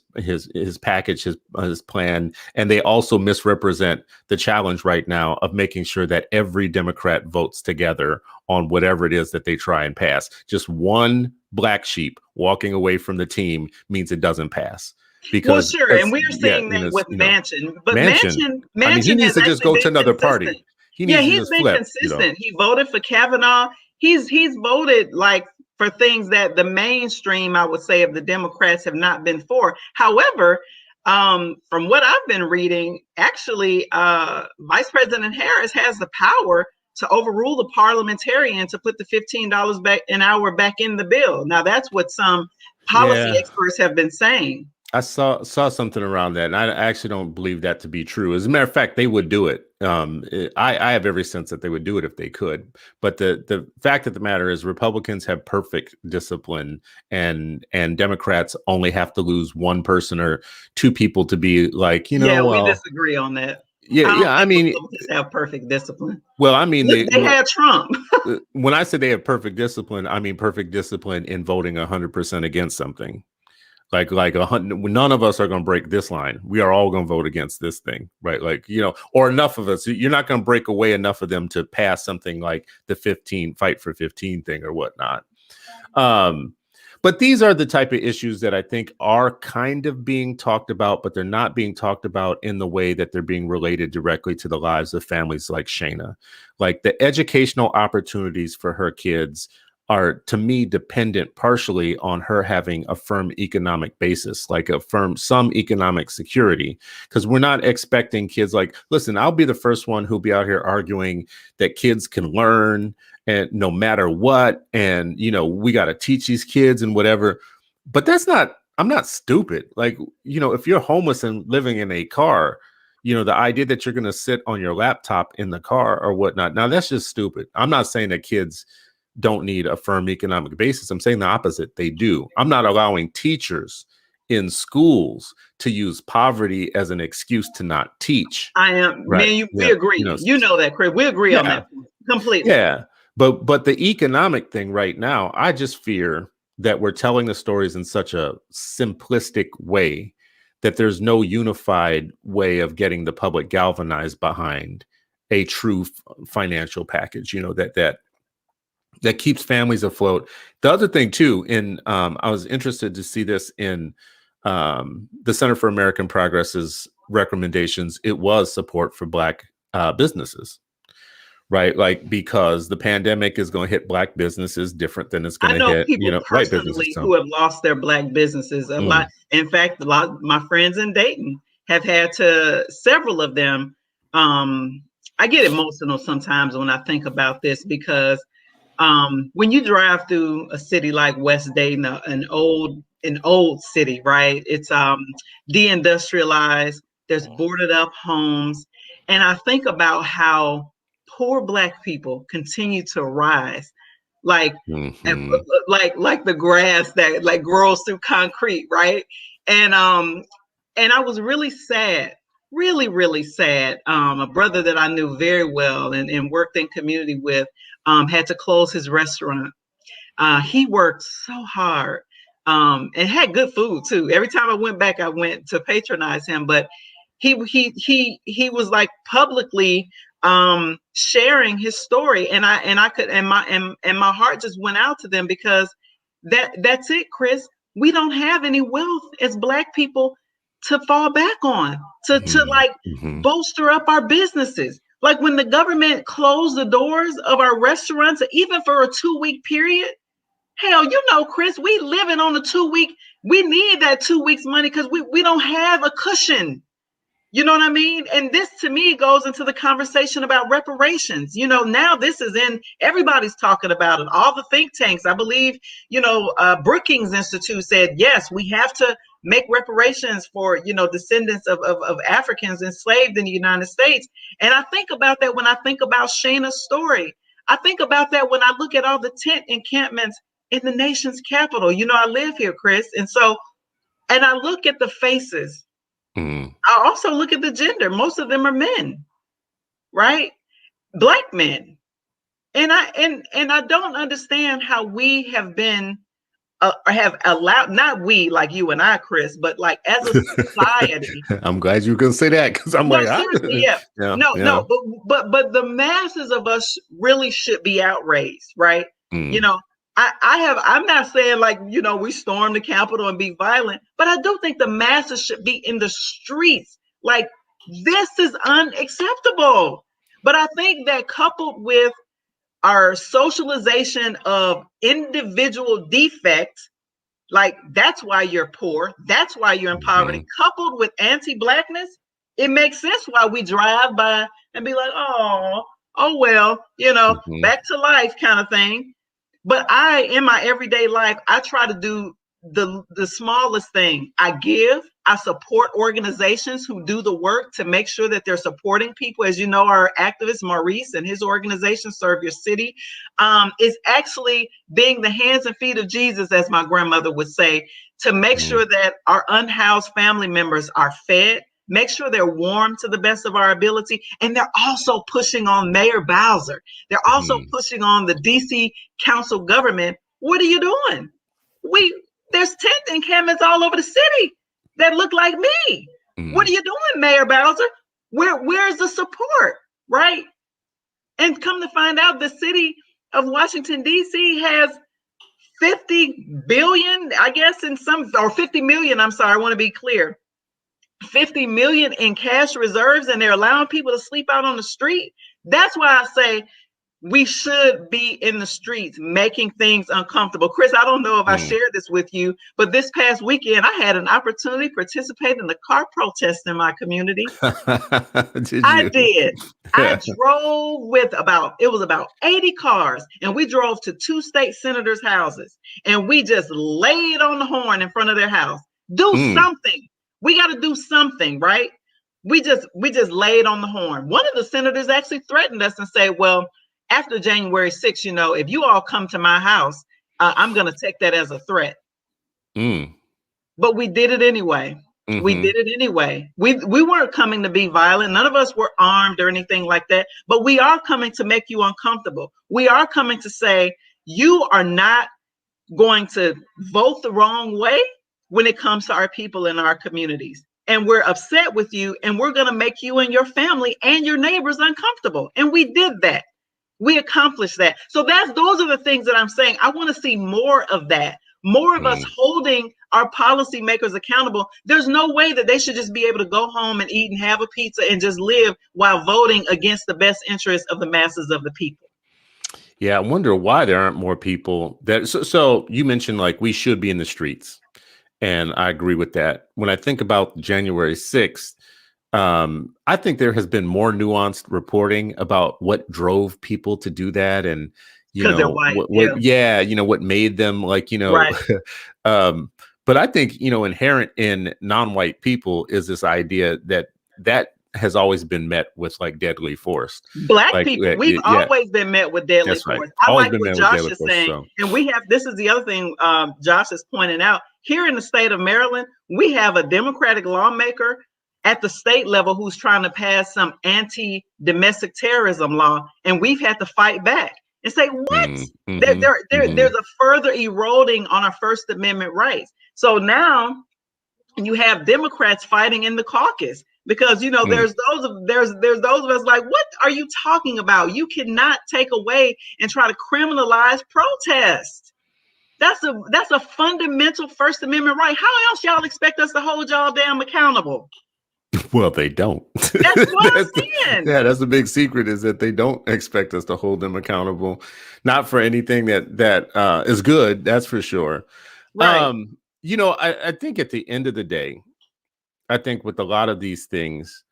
package, his plan, and they also misrepresent the challenge right now of making sure that every Democrat votes together on whatever it is that they try and pass. Just one black sheep walking away from the team means it doesn't pass. Because and we're seeing that with Manchin, but Manchin I mean, he needs to just go to another party. He's been consistent. He voted for Kavanaugh. He's voted like for things that the mainstream, I would say, of the Democrats have not been for. However, from what I've been reading, actually, Vice President Harris has the power to overrule the parliamentarian to put the $15 back an hour back in the bill. Now, that's what some policy experts have been saying. I saw something around that, and I actually don't believe that to be true. As a matter of fact, they would do it. I have every sense that they would do it if they could. But the fact of the matter is, Republicans have perfect discipline, and Democrats only have to lose one person or two people to be like, we disagree on that. I mean, Republicans have perfect discipline. Well, I mean, they had Trump. When I say they have perfect discipline, I mean perfect discipline in voting 100% against something. Like none of us are going to break this line. We are all going to vote against this thing, right? Like, or enough of us. You're not going to break away enough of them to pass something like the fight for 15 thing or whatnot. But these are the type of issues that I think are kind of being talked about, but they're not being talked about in the way that they're being related directly to the lives of families like Shayna. Like the educational opportunities for her kids are, to me, dependent partially on her having a firm economic basis, like some economic security, because we're not expecting kids like, listen, I'll be the first one who'll be out here arguing that kids can learn and no matter what. And, we got to teach these kids and whatever. But I'm not stupid. Like, if you're homeless and living in a car, the idea that you're going to sit on your laptop in the car or whatnot. Now, that's just stupid. I'm not saying that kids don't need a firm economic basis. I'm saying the opposite. They do. I'm not allowing teachers in schools to use poverty as an excuse to not teach. I am. Right? Man, we agree. You know that, Craig. We agree on that completely. Yeah. But the economic thing right now, I just fear that we're telling the stories in such a simplistic way that there's no unified way of getting the public galvanized behind a true financial package, you know, that keeps families afloat. The other thing too, I was interested to see this in the Center for American Progress's recommendations. It was support for Black businesses, right? Like, because the pandemic is going to hit Black businesses different than it's going I to know hit, you people know, white businesses. personally So, who have lost their Black businesses a lot. In fact, a lot of my friends in Dayton have had to, several of them. I get emotional sometimes when I think about this, because when you drive through a city like West Dayton, an old city, right? It's deindustrialized. There's boarded up homes, and I think about how poor Black people continue to rise, like mm-hmm. like the grass that like grows through concrete, right? And I was really sad, really sad. A brother that I knew very well and worked in community with had to close his restaurant. He worked so hard and had good food too. Every time I went back, I went to patronize him. But he was like publicly sharing his story, and I could, and my heart just went out to them, because that's it, Chris. We don't have any wealth as Black people to fall back on, to like bolster up our businesses. Like when the government closed the doors of our restaurants, even for a 2-week period, hell, you know, Chris, we living on a 2-week. We need that 2 weeks money because we don't have a cushion. You know what I mean? And this to me goes into the conversation about reparations. You know, now this is in, everybody's talking about it. All the think tanks, I believe, you know, Brookings Institute said, yes, we have to make reparations for, you know, descendants of Africans enslaved in the United States. And I think about that when I think about Shayna's story. I think about that when I look at all the tent encampments in the nation's capital. You know, I live here, Chris. And so, and I look at the faces. I also look at the gender. Most of them are men, right? Black men. And I don't understand how we have been have allowed, not we like you and I, Chris, but like as a society. I'm glad you can say that, because I'm No, like, seriously, yeah. No, but the masses of us really should be outraged, right? You know, I'm not saying like, you know, we storm the Capitol and be violent, but I do think the masses should be in the streets. Like, this is unacceptable. But I think that coupled with our socialization of individual defects, like that's why you're poor, that's why you're in poverty, coupled with anti-Blackness, it makes sense why we drive by and be like, oh well, you know, back to life kind of thing. But in my everyday life, I try to do the smallest thing. I give, I support organizations who do the work to make sure that they're supporting people. As you know, our activist Maurice and his organization, Serve Your City, is actually being the hands and feet of Jesus, as my grandmother would say, to make sure that our unhoused family members are fed, make sure they're warm to the best of our ability. And they're also pushing on Mayor Bowser. They're also pushing on the DC council government. What are you doing? There's tent encampments all over the city that look like me. What are you doing, Mayor Bowser? Where's the support, right? And come to find out, the city of Washington, D.C. has 50 billion, I guess, or 50 million, I'm sorry, I want to be clear. 50 million in cash reserves, and they're allowing people to sleep out on the street. That's why I say we should be in the streets making things uncomfortable. Chris, I don't know if I shared this with you, but this past weekend I had an opportunity to participate in the car protest in my community. I did. I drove with about 80 cars, and we drove to 2 state senators' houses, and we just laid on the horn in front of their house. Do something. We got to do something, right? We just laid on the horn. One of the senators actually threatened us and said, well, after January 6th, you know, if you all come to my house, I'm going to take that as a threat. But we did it anyway. We did it anyway. We weren't coming to be violent. None of us were armed or anything like that. But we are coming to make you uncomfortable. We are coming to say, you are not going to vote the wrong way when it comes to our people in our communities. and we're upset with you, and we're going to make you and your family and your neighbors uncomfortable. And we did that. We accomplished that. So those are the things that I'm saying. I want to see more of that, more of us holding our policymakers accountable. There's no way that they should just be able to go home and eat and have a pizza and just live while voting against the best interests of the masses of the people. Yeah, I wonder why there aren't more people that. So you mentioned like we should be in the streets, and I agree with that. When I think about January 6th, I think there has been more nuanced reporting about what drove people to do that, and Because they're white. what made them like Right. But I think inherent in non-white people is this idea that has always been met with like deadly force. Black Like, people, we've always been met with deadly that's right. force. I Always like been what met with Josh deadly is force, saying, so. and we have. This is the other thing Josh is pointing out. Here in the state of Maryland, we have a Democratic lawmaker at the state level who's trying to pass some anti-domestic terrorism law, and we've had to fight back and say, what? There's a further eroding on our First Amendment rights. So now you have Democrats fighting in the caucus because there's those of us like, what are you talking about? You cannot take away and try to criminalize protest. That's a fundamental First Amendment right. How else y'all expect us to hold y'all damn accountable? Well, they don't. That's what I'm saying. Yeah, that's the big secret, is that they don't expect us to hold them accountable, not for anything that is good. That's for sure. Right. I think at the end of the day, I think with a lot of these things,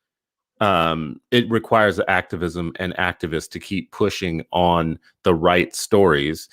it requires activism and activists to keep pushing on the right stories.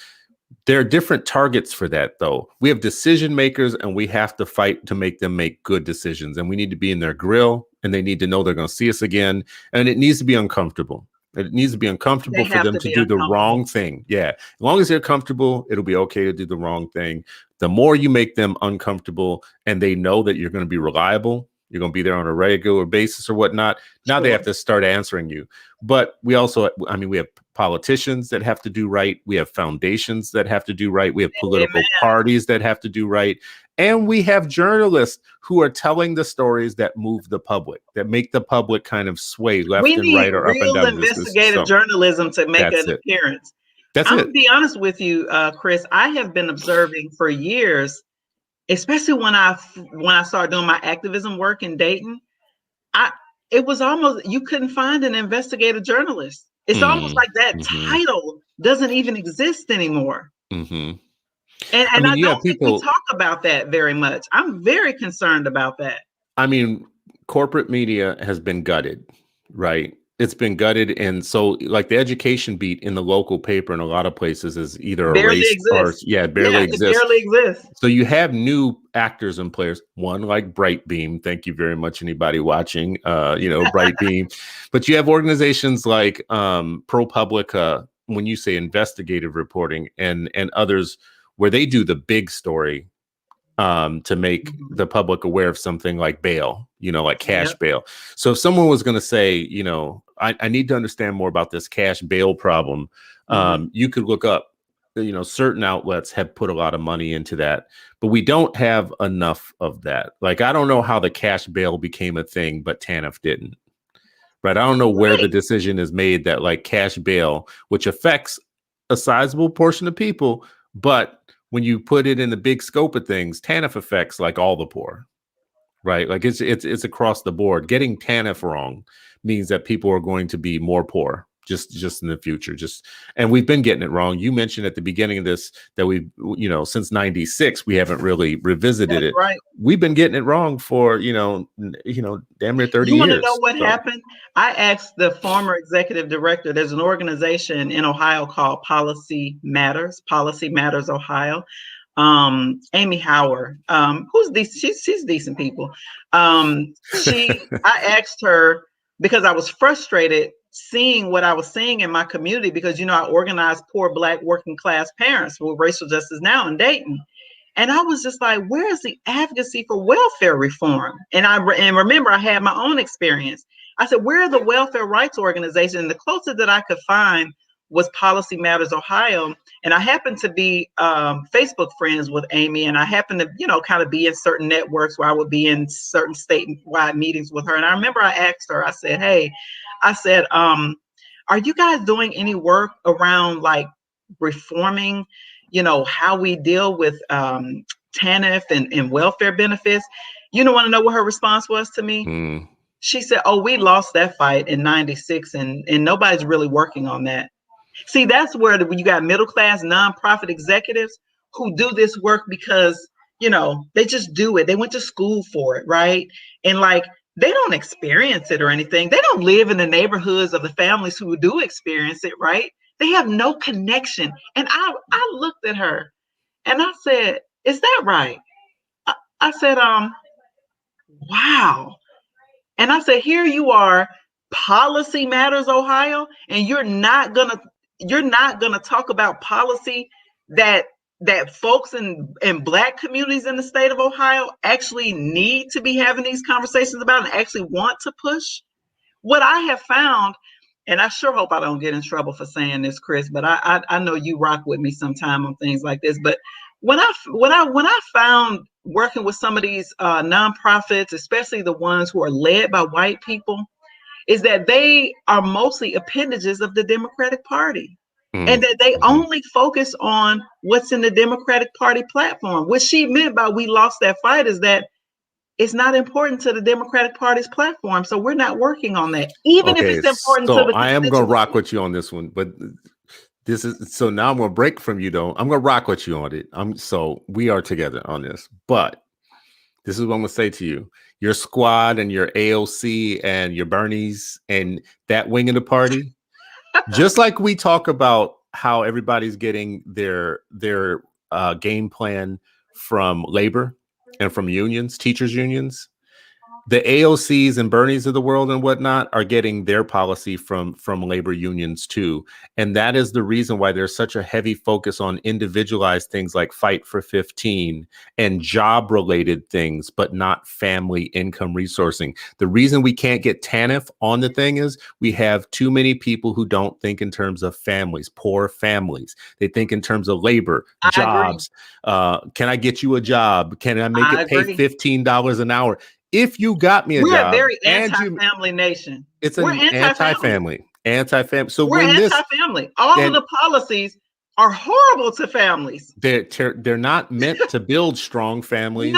There are different targets for that, though. We have decision makers, and we have to fight to make them make good decisions. And we need to be in their grill, and they need to know they're going to see us again. And it needs to be uncomfortable. It needs to be uncomfortable for them to do the wrong thing. Yeah. As long as they're comfortable, it'll be okay to do the wrong thing. The more you make them uncomfortable and they know that you're going to be reliable, you're going to be there on a regular basis or whatnot. Now they have to start answering you. But we also, we have politicians that have to do right. We have foundations that have to do right. We have political parties that have to do right. And we have journalists who are telling the stories that move the public, that make the public kind of sway left and right or up and down. We need real investigative journalism to make an appearance. I'm going to be honest with you, Chris. I have been observing for years, especially when I started doing my activism work in Dayton. It was almost, you couldn't find an investigative journalist. It's almost like that title doesn't even exist anymore. And I don't think we talk about that very much. I'm very concerned about that. I mean, corporate media has been gutted, right? It's been gutted. And so like the education beat in the local paper in a lot of places is either erased or it barely exists. So you have new actors and players, one like Brightbeam. Thank you very much, anybody watching, Brightbeam. But you have organizations like ProPublica, when you say investigative reporting, and others where they do the big story to make the public aware of something like bail, like cash bail. So if someone was going to say, I need to understand more about this cash bail problem, you could look up, certain outlets have put a lot of money into that, but we don't have enough of that. Like, I don't know how the cash bail became a thing, but TANF didn't. Right. I don't know where the decision is made that like cash bail, which affects a sizable portion of people, but when you put it in the big scope of things, TANF affects like all the poor, right? Like it's across the board. Getting TANF wrong means that people are going to be more poor just in the future. And we've been getting it wrong. You mentioned at the beginning of this that we, since '96, we haven't really revisited it. Right. We've been getting it wrong for, damn near 30 years. You want to know what happened? I asked the former executive director. There's an organization in Ohio called Policy Matters Ohio. Amy Howard, who's decent. She's decent people. I asked her because I was frustrated seeing what I was seeing in my community, because I organized poor Black working class parents with Racial Justice Now in Dayton. And I was just like, where is the advocacy for welfare reform? And remember, I had my own experience. I said, where are the welfare rights organizations? And the closest that I could find was Policy Matters Ohio. And I happened to be Facebook friends with Amy, and I happened to, kind of be in certain networks where I would be in certain statewide meetings with her. And I remember I asked her, I said, hey, are you guys doing any work around like reforming, how we deal with TANF and welfare benefits? You don't want to know what her response was to me? Mm. She said, oh, we lost that fight in 96 and nobody's really working on that. See, that's where you got middle class nonprofit executives who do this work because, they just do it. They went to school for it, right? And like, they don't experience it or anything. They don't live in the neighborhoods of the families who do experience it, right? They have no connection. And I looked at her and I said, is that right? I said, wow. And I said, here you are, Policy Matters Ohio, and you're not gonna talk about policy that folks in Black communities in the state of Ohio actually need to be having these conversations about and actually want to push. What I have found, and I sure hope I don't get in trouble for saying this, Chris, but I know you rock with me sometime on things like this. But when I found working with some of these nonprofits, especially the ones who are led by white people, is that they are mostly appendages of the Democratic Party. And that they only focus on what's in the Democratic Party platform. What she meant by we lost that fight is that it's not important to the Democratic Party's platform. So we're not working on that, even if it's important to the I am going to rock with you on this one, but so now I'm going to break from you though. I'm going to rock with you on it. So we are together on this, but this is what I'm going to say to you. Your squad and your AOC and your Bernies and that wing of the party, just like we talk about how everybody's getting their game plan from labor and from unions, teachers unions, the AOCs and Bernies of the world and whatnot are getting their policy from labor unions too. And that is the reason why there's such a heavy focus on individualized things like Fight for 15 and job related things, but not family income resourcing. The reason we can't get TANF on the thing is we have too many people who don't think in terms of families, poor families. They think in terms of labor, jobs. Can I get you a job? Can I make it pay $15 an hour? If you got me a job, we're a very anti-family nation. We're anti-family. So we're anti-family. All of the policies are horrible to families. They're not meant to build strong families,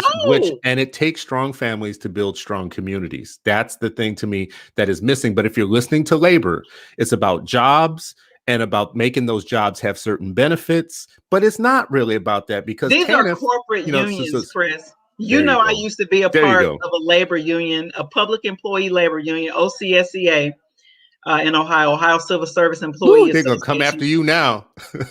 and it takes strong families to build strong communities. That's the thing to me that is missing. But if you're listening to labor, it's about jobs and about making those jobs have certain benefits. But it's not really about that because these are corporate unions, Chris. I used to be a part of a labor union, a public employee labor union, OCSEA, in Ohio Civil Service Employees. They're going to come after you now.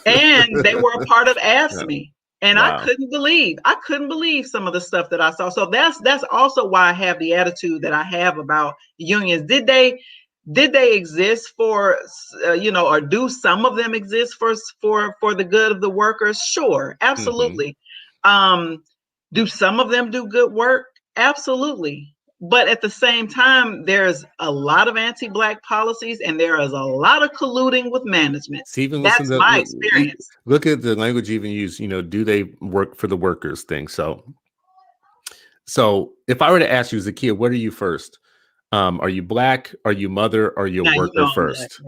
And they were a part of AFSCME. And wow. I couldn't believe some of the stuff that I saw. So that's also why I have the attitude that I have about unions. Did they exist for, or do some of them exist for the good of the workers? Sure, absolutely. Do some of them do good work? Absolutely. But at the same time, there's a lot of anti-Black policies and there is a lot of colluding with management. That's my experience. Look at the language even used, do they work for the workers thing? So if I were to ask you, Zakia, what are you first? Are you Black? Are you mother? Are you a worker first?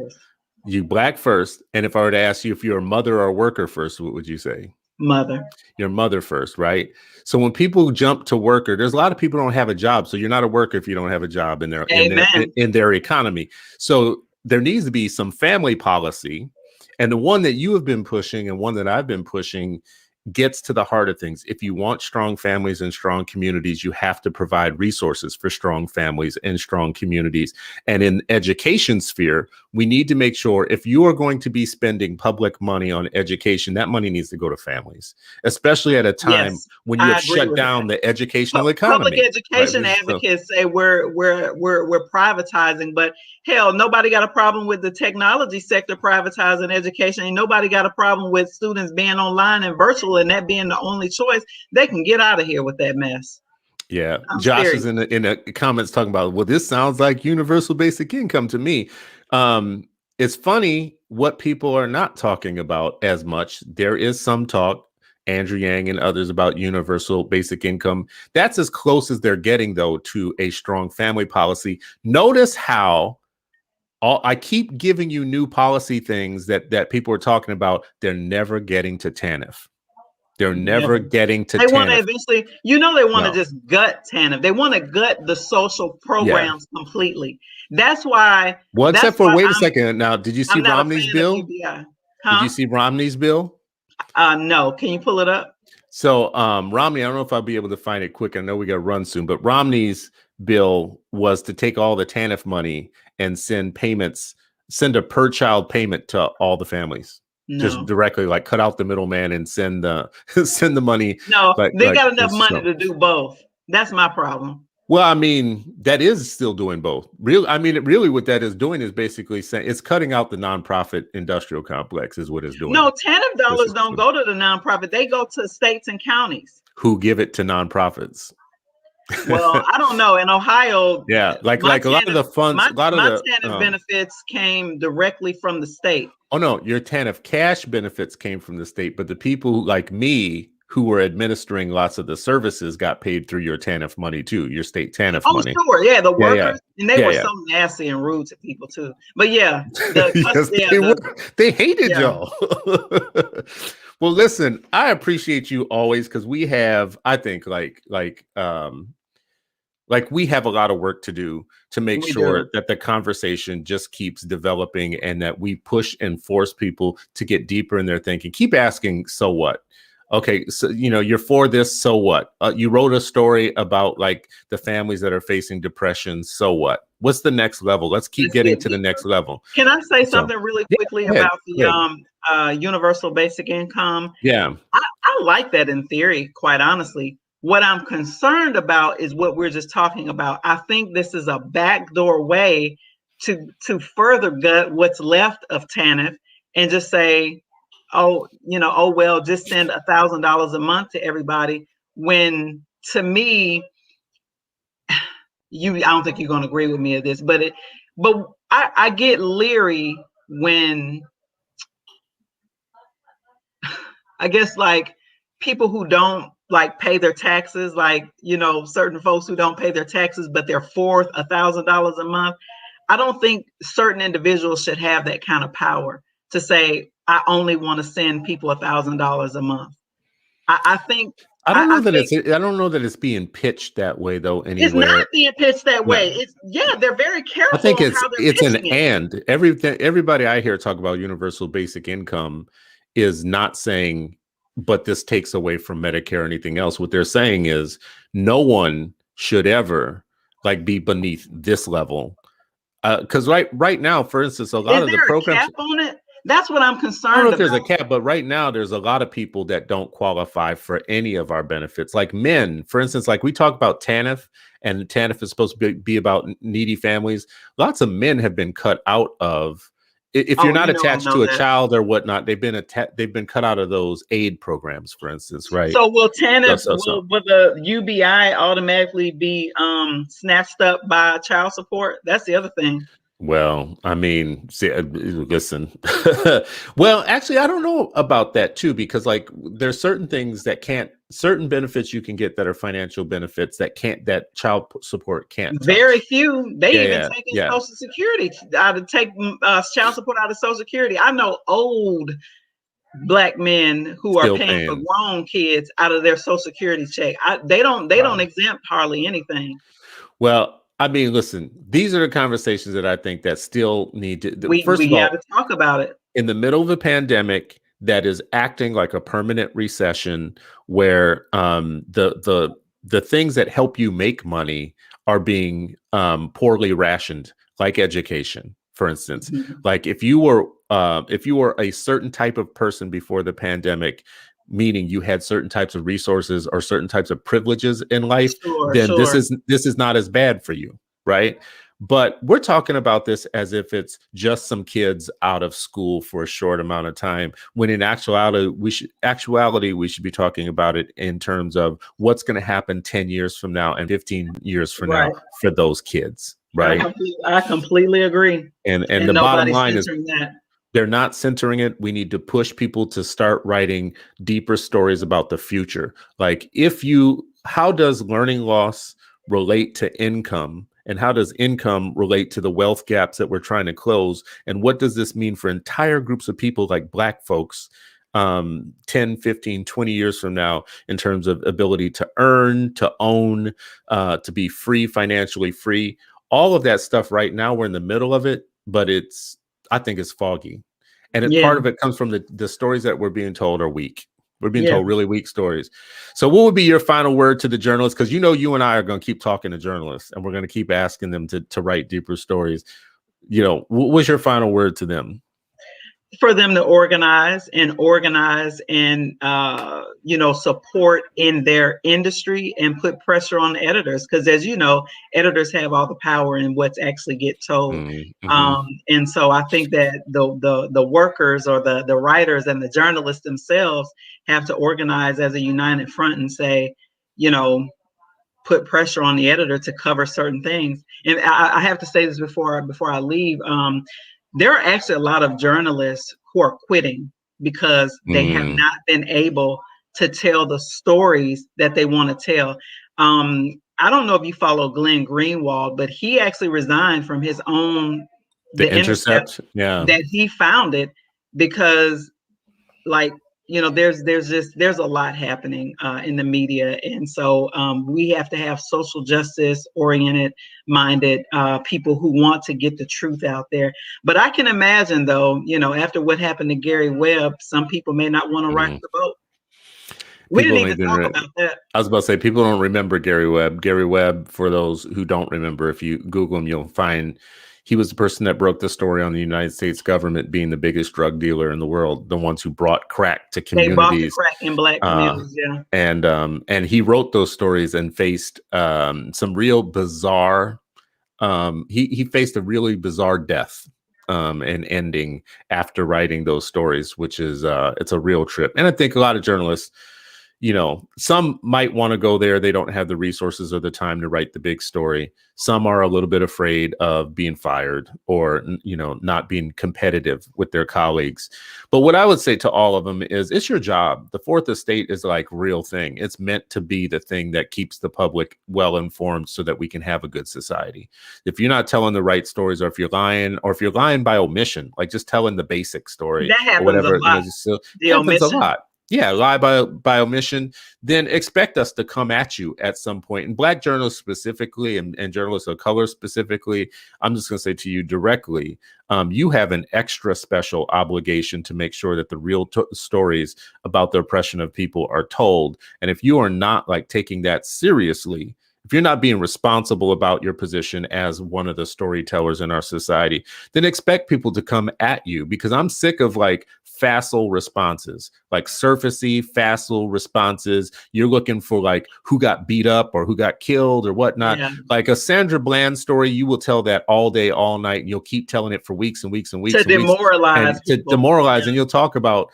You Black first. And if I were to ask you if you're a mother or a worker first, what would you say? Mother. Your mother first, right? So when people jump to worker, there's a lot of people who don't have a job. So you're not a worker if you don't have a job in their economy. So there needs to be some family policy. And the one that you have been pushing and one that I've been pushing gets to the heart of things. If you want strong families and strong communities, you have to provide resources for strong families and strong communities. And in education sphere, we need to make sure if you are going to be spending public money on education, that money needs to go to families, especially at a time when you have shut down the educational economy. Public education advocates say we're privatizing, but hell, nobody got a problem with the technology sector privatizing education, and nobody got a problem with students being online and virtual and that being the only choice. They can get out of here with that mess. Yeah. Josh is in the comments talking about, well, this sounds like universal basic income to me. it's funny what people are not talking about as much. There is some talk, Andrew Yang and others, about universal basic income. That's as close as they're getting, though, to a strong family policy. Notice how I keep giving you new policy things that people are talking about. They're never getting to TANF. They're never getting to They want to TANF. eventually, they want to No. just gut TANF. They want to gut the social programs completely. That's why. Well, That's except for, why wait a second. Now, did you see I'm not a Romney's fan of bill? UBI. Did you see Romney's bill? No. Can you pull it up? So Romney, I don't know if I'll be able to find it quick. I know we got to run soon, but Romney's bill was to take all the TANF money and send a per child payment to all the families. No. Just directly, like cut out the middleman and send the money. No, they got enough it's money to do both. That's my problem. Well, I mean, that is still doing both. Really what that is doing is basically saying it's cutting out the nonprofit industrial complex is what it's doing. No, TANF dollars don't go to the nonprofit. They go to states and counties. Who give it to nonprofits. Well, I don't know. In Ohio, yeah, like a lot of the funds, a lot of the TANF benefits came directly from the state. Oh no, your TANF cash benefits came from the state, but the people like me who were administering lots of the services got paid through your TANF money too, your state TANF money. Oh, sure, yeah, the workers, and they were so nasty and rude to people too. But yeah, they hated y'all. Well, listen, I appreciate you always because we have, I think, like we have a lot of work to do to make sure that the conversation just keeps developing and that we push and force people to get deeper in their thinking. Keep asking, so what? Okay, so you're for this, so what? You wrote a story about like the families that are facing depression, so what? What's the next level? Let's keep getting to the next level. Can I say something really quickly about the universal basic income? Yeah. I like that in theory, quite honestly. What I'm concerned about is what we're just talking about. I think this is a backdoor way to further gut what's left of TANF and just say, well, just send $1,000 a month to everybody. When to me, I don't think you're going to agree with me of this, but I get leery when I guess like people who don't like pay their taxes, like, certain folks who don't pay their taxes, but they're forth $1,000 a month. I don't think certain individuals should have that kind of power to say, I only want to send people $1,000 a month. I don't know that it's being pitched that way though. Anywhere. It's not being pitched that way. They're very careful. I think it's an and. Everybody I hear talk about universal basic income is not saying, but this takes away from Medicare or anything else. What they're saying is no one should ever be beneath this level. Because right now, for instance, a lot of the programs. Is there a cap on it? That's what I'm concerned about. I don't know if there's a cap, but right now there's a lot of people that don't qualify for any of our benefits. Like men, for instance, like we talk about TANF, and TANF is supposed to be about needy families. Lots of men have been cut out of. If you're not attached to a child or whatnot, they've been cut out of those aid programs, for instance, right? So will TANF, will the UBI automatically be snatched up by child support? That's the other thing. Well, I mean, listen. Well, actually, I don't know about that too, because there's certain things certain benefits you can get that are financial benefits that child support can't. Very few. They even taking Social Security take child support out of Social Security. I know old Black men who are paying for grown kids out of their Social Security check. They don't exempt hardly anything. Well, I mean, listen, these are the conversations that I think that still need to. We have to talk about it. In the middle of a pandemic that is acting like a permanent recession, where the things that help you make money are being poorly rationed, like education, for instance. Mm-hmm. Like if you were a certain type of person before the pandemic, meaning you had certain types of resources or certain types of privileges in life, this is not as bad for you, right? But we're talking about this as if it's just some kids out of school for a short amount of time, when in actuality we should be talking about it in terms of what's going to happen 10 years from now and 15 years from now for those kids, right? I completely agree. And And the bottom nobody's line is censoring that. they're not centering it. We need to push people to start writing deeper stories about the future. Like how does learning loss relate to income? And how does income relate to the wealth gaps that we're trying to close? And what does this mean for entire groups of people like Black folks 10, 15, 20 years from now in terms of ability to earn, to own, to be free, financially free? All of that stuff right now, we're in the middle of it, but I think it's foggy. And Yeah. part of it comes from the stories that we're being told are weak. We're being Yeah. told really weak stories. So what would be your final word to the journalists? Because you and I are going to keep talking to journalists, and we're going to keep asking them to write deeper stories. What's your final word to them? For them to organize and support in their industry and put pressure on the editors, because as you know, editors have all the power in what's actually get told. Mm-hmm. And so I think that the workers or the writers and the journalists themselves have to organize as a united front and say, put pressure on the editor to cover certain things. And I have to say this before I leave. There are actually a lot of journalists who are quitting because they have not been able to tell the stories that they want to tell. I don't know if you follow Glenn Greenwald, but he actually resigned from his own The Intercept, that he founded because, there's a lot happening in the media, and so we have to have social justice minded people who want to get the truth out there. But I can imagine, though, after what happened to Gary Webb, some people may not want to rock the boat. We didn't even talk about that. I was about to say, people don't remember Gary Webb. Gary Webb, for those who don't remember, if you Google him, you'll find he was the person that broke the story on the United States government being the biggest drug dealer in the world, the ones who brought crack to communities. They brought the crack in Black communities, yeah. And he wrote those stories and faced some real bizarre. He faced a really bizarre death and ending after writing those stories, which is it's a real trip. And I think a lot of journalists, some might want to go there. They don't have the resources or the time to write the big story. Some are a little bit afraid of being fired or, not being competitive with their colleagues. But what I would say to all of them is it's your job. The Fourth Estate is like real thing. It's meant to be the thing that keeps the public well informed so that we can have a good society. If you're not telling the right stories, or if you're lying by omission, like just telling the basic story, that happens or whatever, a lot. Happens a lot. Yeah, lie by omission, then expect us to come at you at some point. And Black journalists specifically, and journalists of color specifically, I'm just going to say to you directly, you have an extra special obligation to make sure that the real stories about the oppression of people are told. And if you are not taking that seriously, if you're not being responsible about your position as one of the storytellers in our society, then expect people to come at you, because I'm sick of facile responses, surfacey, facile responses. You're looking for who got beat up or who got killed or whatnot. Yeah. Like a Sandra Bland story, you will tell that all day, all night, and you'll keep telling it for weeks and weeks and weeks. To demoralize people. To demoralize, yeah. And you'll talk about,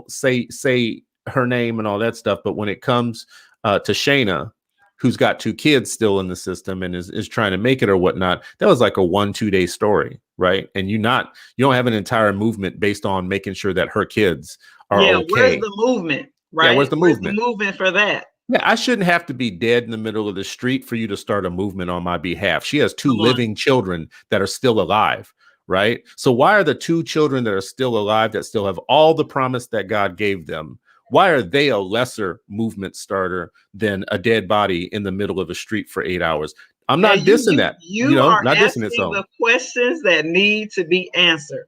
say her name and all that stuff. But when it comes to Shayna, who's got 2 kids still in the system and is trying to make it or whatnot, that was like a 1-2 day story, right? And you don't have an entire movement based on making sure that her kids are okay. Where's the movement, right? Yeah, where's the movement? The movement for that? Yeah, I shouldn't have to be dead in the middle of the street for you to start a movement on my behalf. She has 2 living children that are still alive, right? So why are the 2 children that are still alive, that still have all the promise that God gave them, why are they a lesser movement starter than a dead body in the middle of a street for 8 hours? I'm not dissing that. You are not asking the questions that need to be answered.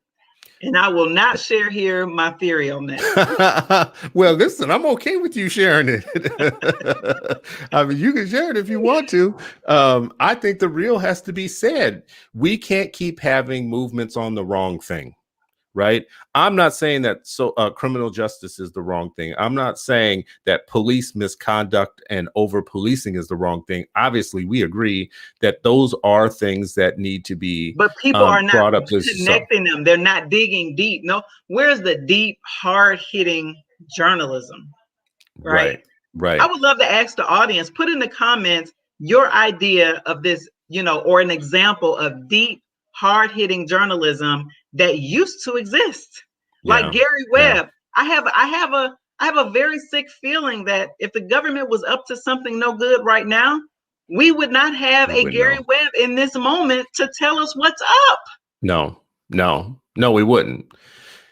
And I will not share here my theory on that. Well, listen, I'm okay with you sharing it. I mean, you can share it if you want to. I think the real has to be said. We can't keep having movements on the wrong thing. Right. I'm not saying that criminal justice is the wrong thing. I'm not saying that police misconduct and over policing is the wrong thing. Obviously, we agree that those are things that need to be. But people are not connecting them. They're not digging deep. No, where's the deep, hard hitting journalism? Right. Right. I would love to ask the audience, put in the comments your idea of this or an example of deep, hard-hitting journalism that used to exist. Like Yeah. Gary Yeah. Webb. I have a very sick feeling that if the government was up to something no good right now, we would not have We a wouldn't Gary know. Webb in this moment to tell us what's up. No, no, we wouldn't.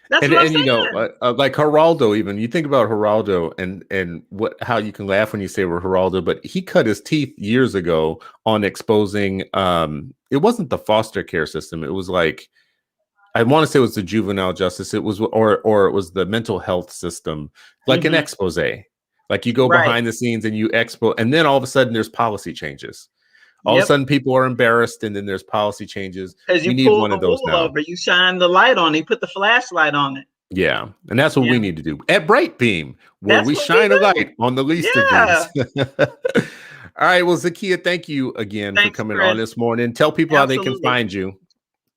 That's And what I'm and saying. like Geraldo, even you think about Geraldo and how you can laugh when you say we're Geraldo, but he cut his teeth years ago on exposing. It wasn't the foster care system. It was like, I want to say it was the juvenile justice. It was, or it was the mental health system, like an Mhm. expose. Like you go Right. behind the scenes and you expo, and then all of a sudden there's policy changes. All of a Yep. sudden people are embarrassed, and then there's policy changes. Because We you need pull one the of those wool now. over, you shine the light on it, you put the flashlight on it. Yeah, and that's what Yeah. we need to do at Brightbeam, where That's we what we shine a do. light on the least of Yeah. these. All right, well, Zakia, thank you again for Thanks, coming on Chris. this morning. Tell people how they can Absolutely. find you.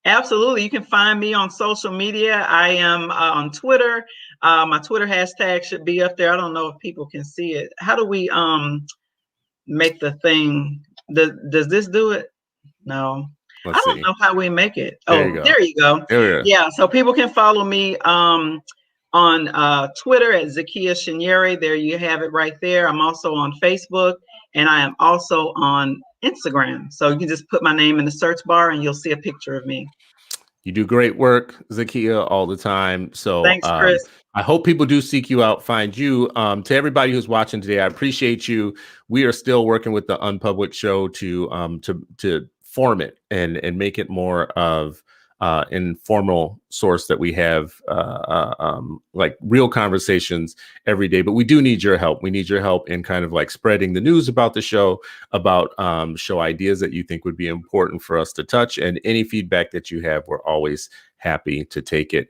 Absolutely. You can find me on social media. I am on Twitter. My Twitter hashtag should be up there. I don't know if people can see it. How do we make the thing? Does this do it? No. I Let's don't see. know how we make it. There you Oh, go. there you go. There we go. Yeah, so people can follow me on Twitter at Zakia Shinyeri. There you have it right there. I'm also on Facebook, and I am also on Instagram. So you can just put my name in the search bar and you'll see a picture of me. You do great work, Zakia, all the time. So Thanks, Chris. I hope people do seek you out, find you. To everybody who's watching today, I appreciate you. We are still working with the Unpublished show to form it and make it more of informal source that we have like real conversations every day. But we do need your help. We need your help in kind of like spreading the news about the show, about show ideas that you think would be important for us to touch, and any feedback that you have, we're always happy to take it.